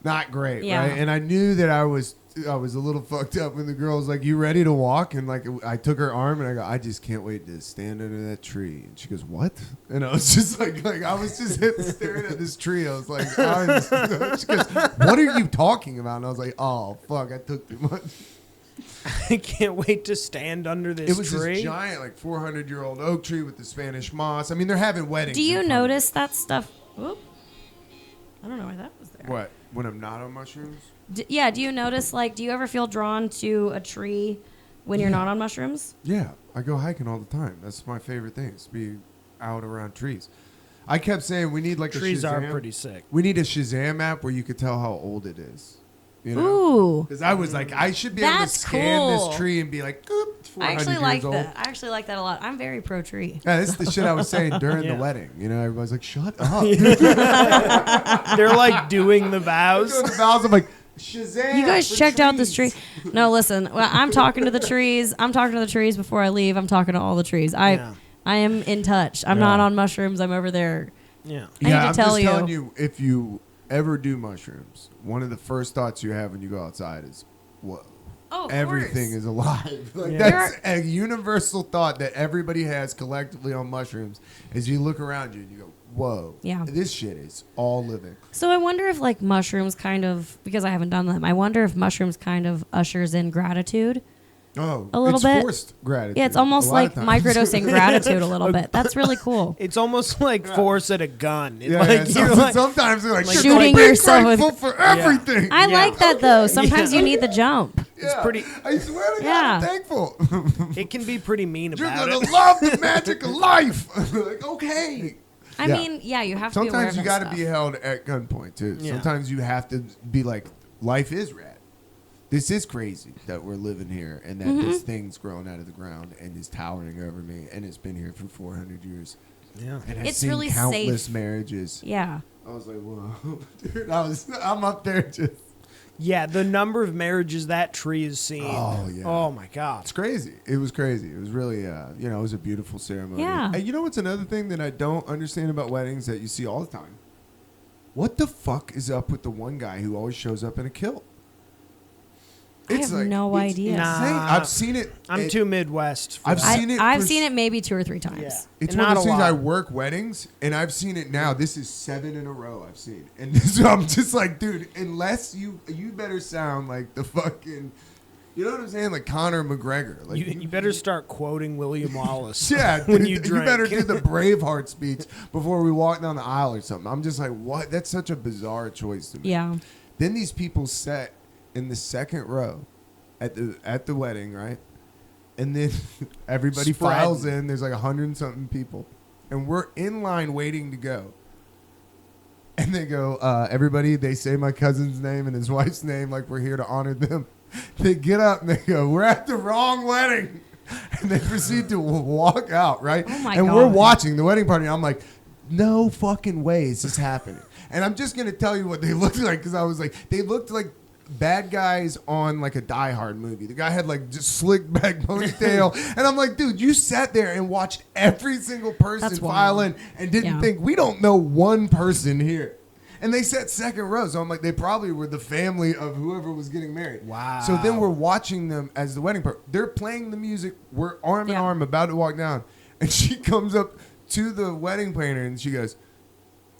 not great, Yeah. right? And I knew that I was a little fucked up when the girl was like, you ready to walk? And like I took her arm and I go, I just can't wait to stand under that tree. And she goes, what? And I was just like I was just staring at this tree. I was like, she goes, what are you talking about? And I was like, oh fuck, I took too much. I can't wait to stand under this It was tree. this giant, like 400-year-old oak tree with the Spanish moss. I mean, they're having weddings. Do you in front of notice that stuff? Whoop. I don't know why that was there. it. What? When I'm not on mushrooms? Do you notice, like, do you ever feel drawn to a tree when you're not on mushrooms? Yeah, I go hiking all the time. That's my favorite thing, is to be out around trees. I kept saying we need like Trees a Shazam. are pretty sick. We need a Shazam app where you could tell how old it is. You know? Ooh. Because I was like, I should be able to That's scan cool. this tree and be like, "Oop, it's 400 I actually years like old." that. I actually like that a lot. I'm very pro tree. Yeah, this is the shit I was saying during Yeah. the wedding. You know, everybody's like, shut up. They're like doing the vows. Doing the vows, I'm like, Shazam. You guys for checked out this tree? trees. No, listen. Well, I'm talking to the trees. I'm talking to the trees before I leave. I'm talking to all the trees. Yeah. I am in touch. I'm Yeah. not on mushrooms. I'm over there. Yeah. I need to I'm tell just you. telling you, if you ever do mushrooms, one of the first thoughts you have when you go outside is, whoa. Oh, of Everything course. is alive. Like, Yeah. that's a universal thought that everybody has collectively on mushrooms. Is you look around you and you go, "Whoa, Yeah. this shit is all living." So I wonder if like mushrooms kind of, because I haven't done them, I wonder if mushrooms kind of ushers in gratitude. Oh, A little it's bit. forced gratitude. Yeah, it's almost a lot like of times. microdosing gratitude a little bit. That's really cool. It's almost like force at a gun. It, Yeah, like, yeah. you're like- Sometimes they're like, like "Shit, shooting be yourself with- grateful for everything." I Yeah. like that though. Sometimes you need the jump. It's pretty- I swear to God, Yeah. I'm thankful. it can be pretty mean You're about gonna it. love the magic of life. Like, okay. I Yeah. mean, yeah, you have to be aware Sometimes of you got to that be stuff. held at gunpoint too. Yeah. Sometimes you have to be like, life is rad. This is crazy that we're living here and that Mm-hmm. this thing's grown out of the ground and is towering over me and it's been here for 400 years. Yeah. And has It's seen really countless safe. marriages. Yeah. I was like, whoa, dude, I'm up there just. Yeah, the number of marriages that tree has seen. Oh, yeah. Oh my God. It's crazy. It was crazy. It was really, it was a beautiful ceremony. Yeah. And you know what's another thing that I don't understand about weddings that you see all the time? What the fuck is up with the one guy who always shows up in a kilt? I have no it's idea. insane. Nah. I've seen it. I'm too Midwest. For I've that. seen it. I've for seen it maybe 2 or 3 times. Yeah. It's Not one of those a things. lot. I work weddings, and I've seen it now. This is 7 in a row I've seen, and so I'm just like, dude, unless you better sound like the fucking, you know what I'm saying, like Conor McGregor. Like You better start quoting William Wallace. yeah, when dude, you you drink. better do the Braveheart speech before we walk down the aisle or something. I'm just like, what? That's such a bizarre choice to me. Yeah. Then these people sat in the second row at the wedding, right? And then everybody Spread. files in. There's like 100 and something people, and we're in line waiting to go. And they go, everybody. They say my cousin's name and his wife's name, like we're here to honor them. They get up and they go, "We're at the wrong wedding," and they proceed to walk out, right? Oh my and God. we're watching the wedding party. And I'm like, no fucking way is this happening. And I'm just gonna tell you what they looked like because I was like, they looked like bad guys on like a Die Hard movie. The guy had like just slick back ponytail, and I'm like, dude, you sat there and watched every single person That's file wild. in and didn't Yeah. think we don't know one person here. And they sat second row, so I'm like, they probably were the family of whoever was getting married. Wow. So then we're watching them as the wedding part. They're playing the music. We're arm in Yeah. arm, about to walk down, and she comes up to the wedding planner and she goes,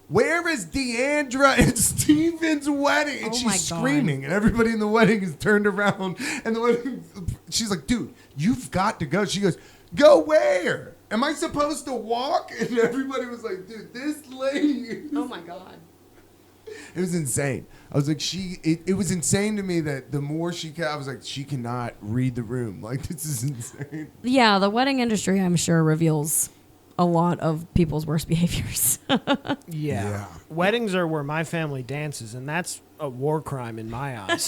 "Where is Deandra and Steven's wedding?" And Oh my she's God. screaming, and everybody in the wedding is turned around. And the wedding, she's like, "Dude, you've got to go." She goes, "Go where? Am I supposed to walk?" And everybody was like, "Dude, this lady." Oh my God. It was insane. I was like, it was insane to me that the more I was like, she cannot read the room. Like, this is insane. Yeah, the wedding industry, I'm sure, reveals a lot of people's worst behaviors. Yeah. Weddings are where my family dances, and that's a war crime in my eyes.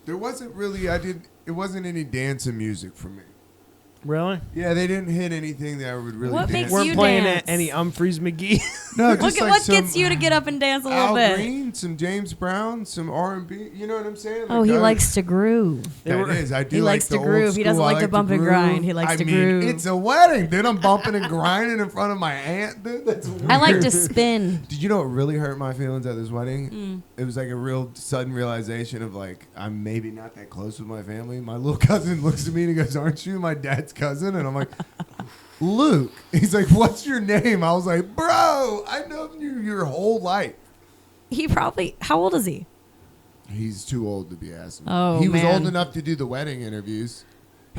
There wasn't really, it wasn't any dancing music for me. Really? Yeah, they didn't hit anything that I would really What dance. makes We're you playing dance? any Humphreys McGee. No, Look just at like what some gets you to get up and dance a little Al bit. Green, some James Brown, some R&B. You know what I'm saying? Oh, he I- likes to groove. That is, I do He like likes the to old groove. He doesn't school. I like to bump and groove. grind. He likes I to mean, groove. It's a wedding, dude. I'm bumping and grinding in front of my aunt, dude. That's weird. I like to spin. Did you know what really hurt my feelings at this wedding? Mm. It was like a real sudden realization of like, I'm maybe not that close with my family. My little cousin looks at me and he goes, "Aren't you my dad's cousin?" And I'm like, "Luke." He's like, "What's your name?" I was like, "Bro, I know you your whole life." He probably, how old is he? He's too old to be asking. Oh, he was man. old enough to do the wedding interviews.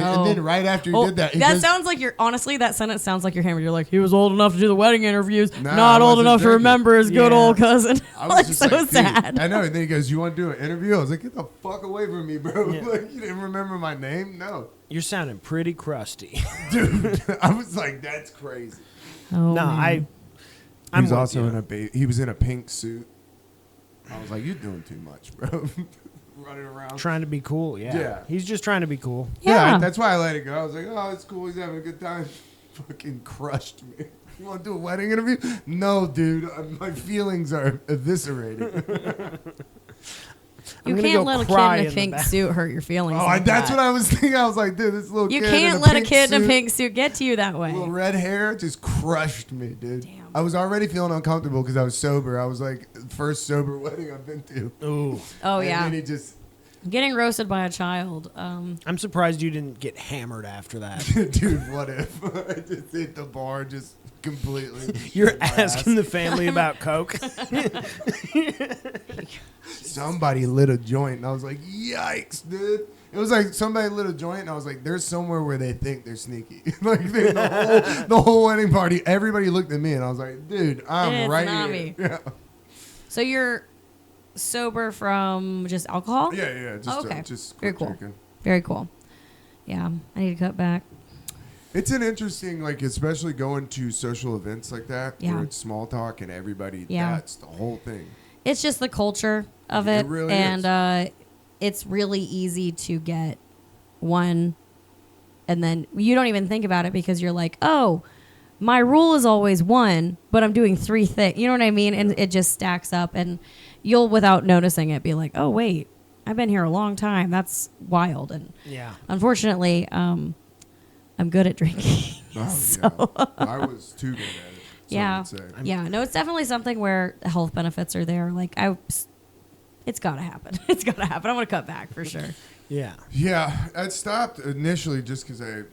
Oh. And then right after he Oh, did that, he that goes, sounds like honestly, that sentence sounds like you're hammered. You're like, he was old enough to do the wedding interviews, Nah, not I old wasn't enough to drinking. remember his good Yeah. old cousin. I was like, just so like, dude, sad. I know. And then he goes, "You want to do an interview?" I was like, "Get the fuck away from me, bro." Yeah. Like, you didn't remember my name? No. You're sounding pretty crusty. Dude, I was like, that's crazy. Oh, No, man. I'm He was with also you. in he was in a pink suit. I was like, "You're doing too much, bro." Running around. Trying to be cool. Yeah. Yeah. He's just trying to be cool. Yeah. That's why I let it go. I was like, "Oh, it's cool. He's having a good time." Fucking crushed me. You want to do a wedding interview? No, dude. My feelings are eviscerated. You gonna can't go let a cry kid in in a the pink back. suit hurt your feelings. Oh, like that's that. what I was thinking. I was like, dude, this little You kid can't in let a pink kid in a suit, pink suit get to you that way. little red hair just crushed me, dude. Damn. I was already feeling uncomfortable because I was sober. I was like, first sober wedding I've been to. Ooh. Oh, And yeah. then he just, Getting roasted by a child. I'm surprised you didn't get hammered after that. dude, what if I just hit the bar just completely? You're shit my asking ass. the family about Coke. Somebody lit a joint, and I was like, yikes, dude. It was like somebody lit a joint, and I was like, there's somewhere where they think they're sneaky. Like the whole wedding party, everybody looked at me, and I was like, dude, I'm It's right not here. me. Yeah, So you're sober from just alcohol? yeah. Just, Oh, okay. just Very quit cool. drinking. Very cool. Yeah, I need to cut back. It's an interesting, like, especially going to social events like that, Yeah. where it's small talk and everybody, Yeah. that's the whole thing. It's just the culture of It it. really and it's really easy to get one, and then you don't even think about it because you're like, oh, my rule is always one, but I'm doing 3 things. You know what I mean? And it just stacks up, and you'll, without noticing it, be like, oh, wait, I've been here a long time. That's wild. And Yeah. unfortunately, I'm good at drinking. Oh, yeah. I was too good at it. Yeah. Some would say. Yeah, no, it's definitely something where the health benefits are there. Like It's got to happen. It's got to happen. I'm going to cut back for sure. Yeah. Yeah, I stopped initially just because I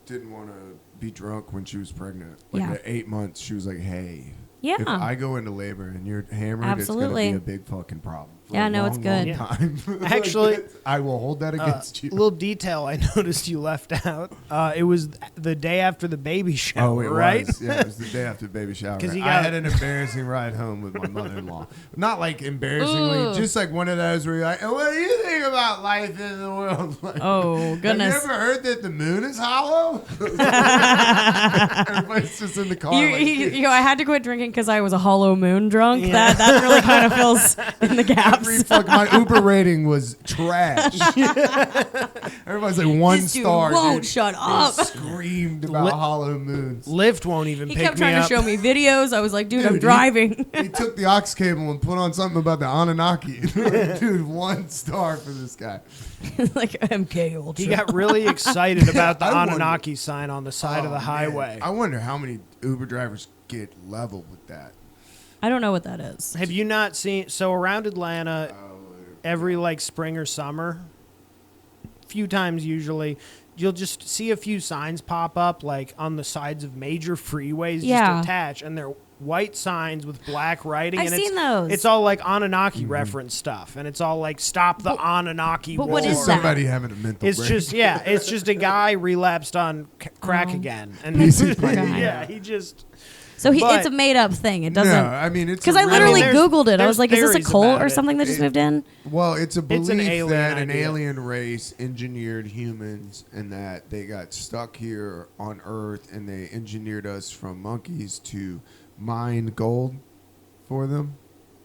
didn't want to be drunk when she was pregnant. Like Yeah. at 8 months, she was like, "Hey, Yeah. if I go into labor and you're hammered, Absolutely. it's gonna be a big fucking problem." For Yeah, a no, it's long, good. long time. Like, Actually, I will hold that against you. Little detail I noticed you left out. It was the day after the baby shower, Oh, it right? was. Yeah, it was the day after baby shower. 'Cause he I got- had an embarrassing ride home with my mother-in-law. Not like embarrassingly, Ooh. just like one of those where you're like, "And what do you think about life in the world?" Like, Oh, goodness. Have you ever heard that the moon is hollow? Everybody's just in the car. I had to quit drinking because I was a hollow moon drunk. Yeah. That really kind of fills in the gaps. My Uber rating was trash. Everybody's like one This dude star. won't dude. shut They up. screamed about Li- hollow moons. Lyft won't even He pick kept me trying to up. show me videos. I was like, dude, I'm Dude, driving. He took the aux cable and put on something about the Anunnaki. Like, dude, 1 star for this guy. like MK Ultra. He got really excited about the I wonder- Anunnaki sign on the side of Oh, the man. highway. I wonder how many Uber drivers get level with that. I don't know what that is. Have you not seen? So around Atlanta, every like spring or summer, a few times usually, you'll just see a few signs pop up like on the sides of major freeways Yeah. just attached, and they're white signs with black writing. I've and seen it's, those. It's all like Anunnaki reference stuff, and it's all like stop the Anunnaki but war. what It's is just that? somebody having a mental It's break. just it's just a guy relapsed on crack Oh. again, and Easy play. yeah, he just. So But- it's a made up thing. It doesn't. No, I mean, it's Because a I literally there's- Googled it. I was there's like, is this a theories cult about or it. something that just moved in? Well, it's a belief an alien that an idea. alien race engineered humans and that they got stuck here on Earth and they engineered us from monkeys to mine gold for them.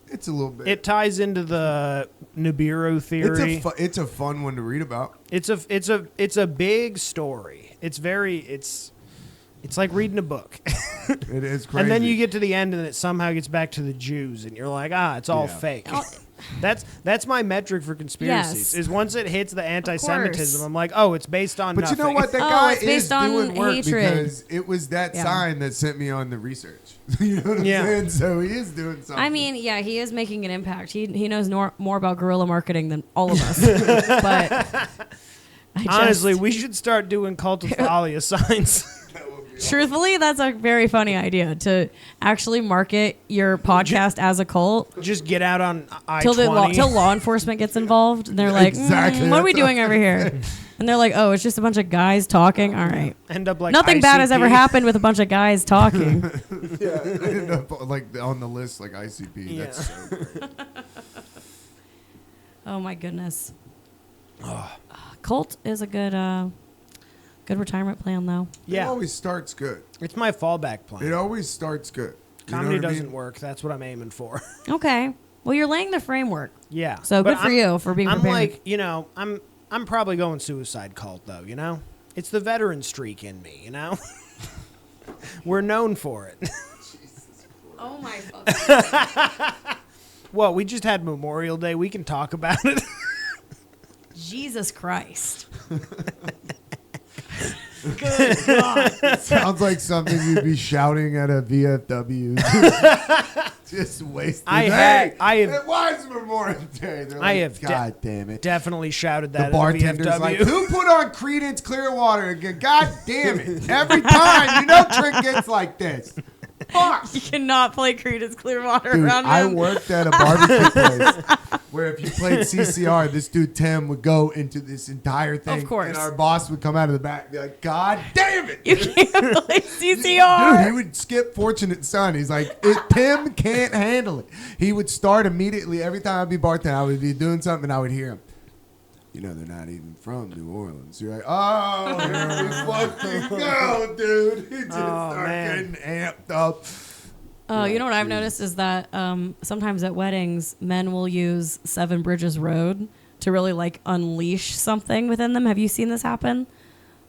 It's a little bit. It ties into the Nibiru theory. it's a fun one to read about. It's a big story. It's like reading a book. It is crazy. And then you get to the end and it somehow gets back to the Jews and you're like, it's all Yeah. fake. Oh. That's my metric for conspiracies. Yes. Is once it hits the anti-Semitism, course. I'm like, it's based on But nothing. you know what? That Oh, guy it's is based on doing work hatred. because it was that Yeah. sign that sent me on the research. You know what I'm Yeah. saying? So he is doing something. I mean, yeah, he is making an impact. He knows more about guerrilla marketing than all of us. But Honestly, we should start doing cult of Thalia signs. truthfully, that's a very funny idea to actually market your podcast as a cult. Just get out on Till I-20. law enforcement gets involved, and they're like, Exactly. "What are we doing over here?" And they're like, "Oh, it's just a bunch of guys talking." All right, End up like nothing bad has ICP. ever happened with a bunch of guys talking. yeah, end up like on the list like ICP. Yeah. That's so great. Oh my goodness, cult is a good retirement plan, though. It Yeah, always starts good. it's my fallback plan. It always starts good. You know Comedy what I doesn't mean? work. That's what I'm aiming for. Okay, well, you're laying the framework, Yeah. so But good for you for being I'm prepared. like, I'm probably going suicide cult though, It's the veteran streak in me, We're known for it. Oh my fucking Well, we just had Memorial Day. We can talk about it. Jesus Christ! Sounds like something you'd be shouting at a VFW. Just wasting. I Hey, have why is Memorial Day? They're like, I have God damn it. definitely shouted The that bartender's at the like, VFW. who put on Creedence Clearwater again? God damn it. Every time. Trent gets like this. Fuck. You cannot play Creedence Clearwater Dude, around I him. worked at a barbecue place where if you played CCR, this dude Tim would go into this entire thing. Of course. And our boss would come out of the back and be like, God damn it. You can't play CCR. Dude, he would skip Fortunate Son. He's like, Tim can't handle it. He would start immediately. Every time I'd be bartending, I would be doing something and I would hear him. They're not even from New Orleans. You're like, oh, here we fucking go, dude. He just start man. getting amped up. Oh, you know what I've noticed is that sometimes at weddings, men will use Seven Bridges Road to really unleash something within them. Have you seen this happen?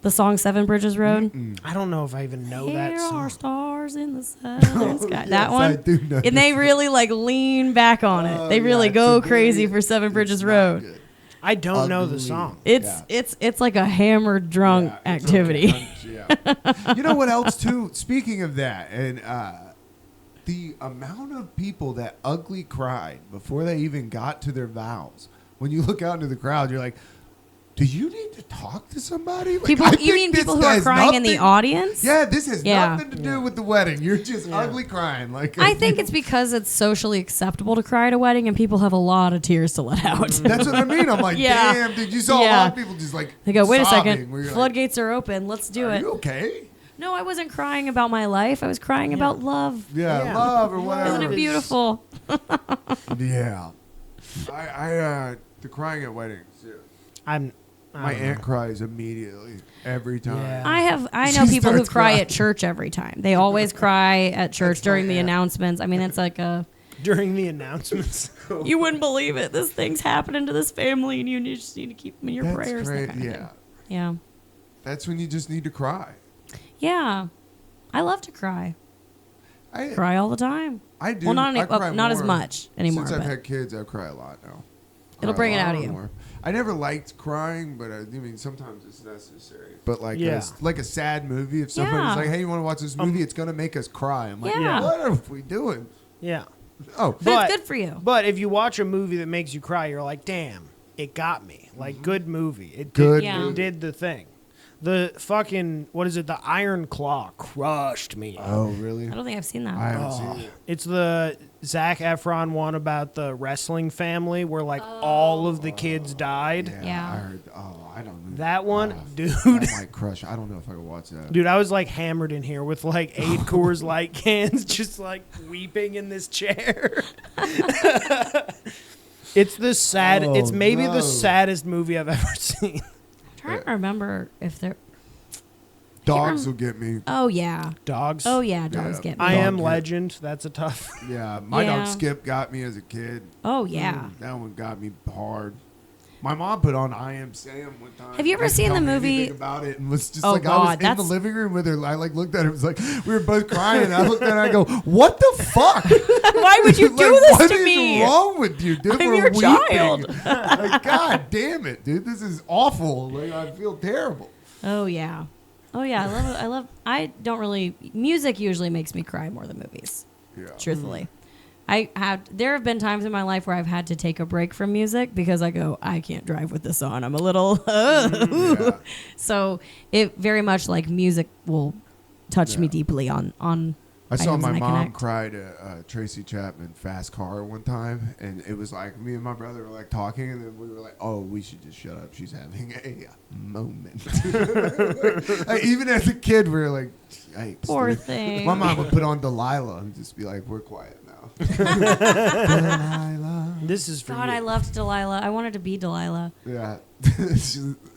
The song Seven Bridges Road? I don't know if I even know Here that are song. stars in the southern sky. Yes, That one? I do know And they really lean back on it. They really go crazy for Seven Bridges Road. I don't know the Ugly. song. It's like a hammered drunk activity. Yeah. You know what else too? Speaking of that, and the amount of people that ugly cried before they even got to their vows. When you look out into the crowd, you're like, do you need to talk to somebody? Like, People, you mean people who are crying in the audience? Yeah, this has Yeah. nothing to do with the wedding. You're just ugly crying. Like I think it's because it's socially acceptable to cry at a wedding, and people have a lot of tears to let out. That's what I mean. I'm like, Yeah. damn, dude, you saw a lot of people just like They go, wait a sobbing, second, where you're like, floodgates are open. Let's do are it. you okay? No, I wasn't crying about my life. I was crying about love. Yeah, Yeah. love or whatever. Isn't it beautiful? Yeah. The crying at weddings. Yeah. My aunt cries immediately every time. Yeah. I She know people who starts cry crying. at church every time. They always cry at church during the announcements. I mean, it's like a During the announcements. you wouldn't believe it. This thing's happening to this family, and you just need to keep them in your That's prayers. great. That kind of Yeah. thing. Yeah. That's when you just need to cry. Yeah. I love to cry. I Cry all the time. I do. Well, not I cry not as more. much anymore. Since I've but had kids, I cry a lot now. It'll Cry bring a it out lot of you. more. I never liked crying, but I mean sometimes it's necessary. But like Yeah. like a sad movie, if somebody's Yeah. like, "Hey, you want to watch this movie? It's gonna make us cry." I'm like, Yeah. "What are we doing?" Yeah. Oh, But it's good for you. But if you watch a movie that makes you cry, you're like, damn, it got me. Like, good movie. It Good did, Yeah. it did the thing. The fucking, what is it? The Iron Claw crushed me. oh, really? I don't think I've seen that. I haven't seen it. It's the Zac Efron one about the wrestling family where, like, all of the kids died. Yeah. I heard. Oh, I don't know. That one, dude. That might crush. I don't know if I could watch that. Dude, I was like hammered in here with like 8 Coors Light cans, just like weeping in this chair. It's the sad. Oh, it's maybe no. the saddest movie I've ever seen. I'm trying to remember if there. Dogs will get me. Oh yeah. Dogs. Oh yeah. Dogs Yeah. get me. I Am Dog. Legend. That's a tough. Yeah, my Yeah. dog Skip got me as a kid. Oh yeah. That one got me hard. My mom put on I Am Sam one time. Have you ever Didn't seen tell the me movie- anything about it and was just Oh, like I was God, in the that's- living room with her. I like looked at her. It was like we were both crying. And I looked at her. And I go, "What the fuck? Why would you do Like, this what to is me? wrong with you, dude? I'm We're your weeping." child. Like, God damn it, dude! This is awful. Like, I feel terrible. Oh yeah. Oh yeah. I love. I don't really. Music usually makes me cry more than movies. Yeah. Truthfully. There have been times in my life where I've had to take a break from music because I go, I can't drive with this on. I'm a little, Yeah. so it very much like music will touch me Yeah. deeply on. I saw items my and I mom connect. cry to Tracy Chapman Fast Car one time, and it was like me and my brother were like talking, and then we were like, "Oh, we should just shut up. She's having a moment." Like, even as a kid, we were like, "Yikes!" Poor dude." thing. My mom would put on Delilah and just be like, "We're quiet now." Delilah. This is for God, you. I loved Delilah. I wanted to be Delilah. Yeah.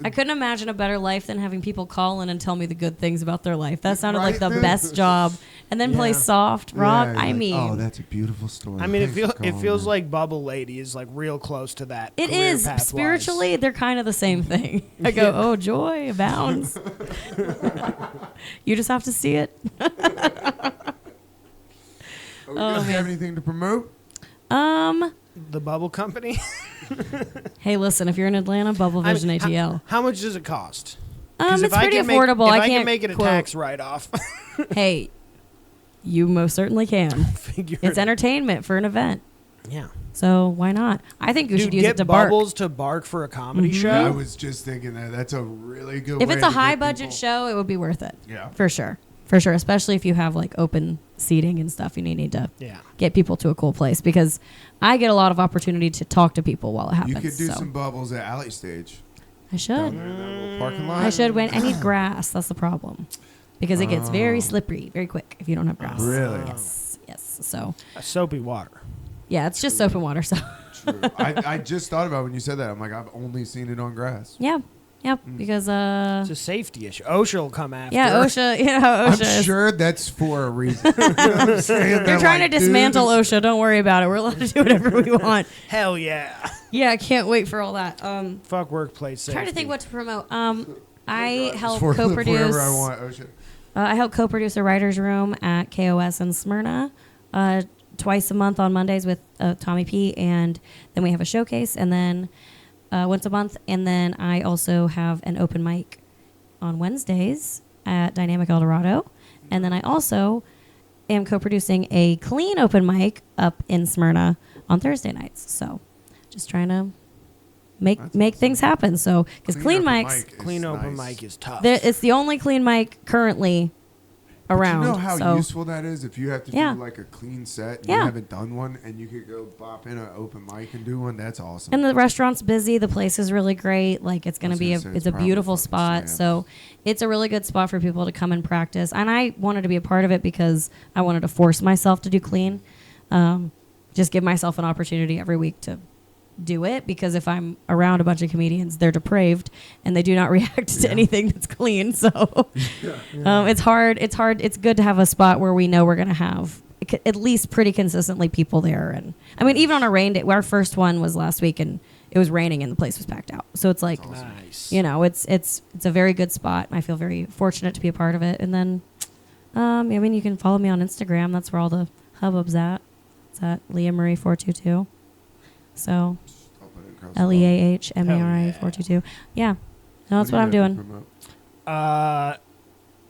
I couldn't imagine a better life than having people call in and tell me the good things about their life. That sounded Right, like the dude? best job. And then play Yeah. soft rock. Yeah, I like, mean, oh, that's a beautiful story. I mean, it Thanks for feels calling in. like Bubble Lady is like real close to that. it career is. path-wise. Spiritually, they're kind of the same thing. I go, oh, joy abounds. You just have to see it. Are we gonna man. have anything to promote? The Bubble Company. Hey, listen, if you're in Atlanta, Bubble I mean, Vision ATL. How much does it cost? 'Cause It's pretty can affordable. If I I can't can make it a quote- tax write-off. Hey, you most certainly can. Figure It's it out. entertainment for an event. Yeah. So why not? I think you Dude, should use get it to bark. Bubbles to bark for a comedy I show. was just thinking that that's a really good. If way it's a to get high budget people- show, it would be worth it. Yeah. For sure. For sure. Especially if you have like open seating and stuff. You need to Yeah. get people to a cool place because I get a lot of opportunity to talk to people while it happens. You could do so. some bubbles at Alley Stage. I Down should. there in that little parking lot. I should when I need grass. That's the problem. Because it gets very slippery very quick if you don't have grass. Really? Yes. Yes. So Soapy water. yeah, it's just soap and water. So True. I just thought about when you said that. I'm like, I've only seen it on grass. yeah. Yep. Because It's a safety issue. OSHA will come after. yeah, OSHA, you know how OSHA I'm is. sure that's for a reason. You know what I'm saying? They're trying to dismantle dude, OSHA. Don't worry about it. We're allowed to do whatever we want. Hell yeah. Yeah, I can't wait for all that. Fuck workplace safety. Trying to think what to promote. I it's help for live co-produce. wherever I want. OSHA. I help co-produce a writers' room at KOS in Smyrna, twice a month on Mondays with Tommy P, and then we have a showcase, and then once a month, and then I also have an open mic on Wednesdays at Dynamic Eldorado, and then I also am co-producing a clean open mic up in Smyrna on Thursday nights. So just trying to make things happen. So because clean mics, open mic is tough. it's the only clean mic currently around. Do you know how so, useful that is if you have to Yeah. do like a clean set and Yeah. you haven't done one and you could go bop in an open mic and do one? That's awesome. And the restaurant's busy. The place is really great. Like it's gonna be say, it's it's a probably beautiful fucking spot. slammed. So it's a really good spot for people to come and practice. And I wanted to be a part of it because I wanted to force myself to do clean. Just give myself an opportunity every week to do it, because if I'm around a bunch of comedians, they're depraved and they do not react to anything that's clean. So it's hard. It's good to have a spot where we know we're going to have at least pretty consistently people there. And I mean, even on a rain day, our first one was last week and it was raining and the place was packed out. So it's like, Nice. you know, it's a very good spot. I feel very fortunate to be a part of it. And then, I mean, you can follow me on Instagram. That's where all the hubbub's at. It's at Leah Marie 422. So I'll put it across the bottom. LEAHMARI 422. Yeah. No, that's what I'm do you have to doing. promote? I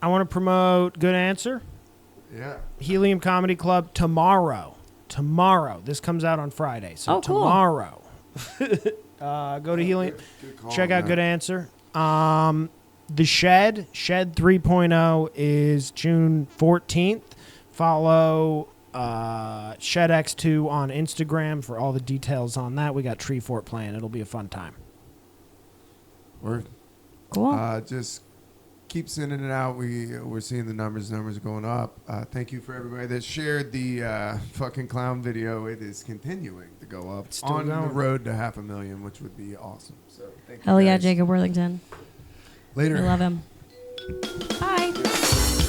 want to promote Good Answer, Yeah. Helium Comedy Club tomorrow. This comes out on Friday. So Oh, cool. tomorrow. Go to Helium. Good call Check on out that. Good Answer. The Shed 3.0 is June 14th. Follow Shed X2 on Instagram for all the details on that. We got Tree Fort playing. It'll be a fun time. Word. Cool. Just keep sending it out. We're seeing the numbers. Numbers are going up. Thank you for everybody that shared the fucking clown video. It is continuing to go up It's still on the going. road to 500,000, which would be awesome. So thank you. Hell yeah, guys. Jacob Worthington. Later. I love him. Bye.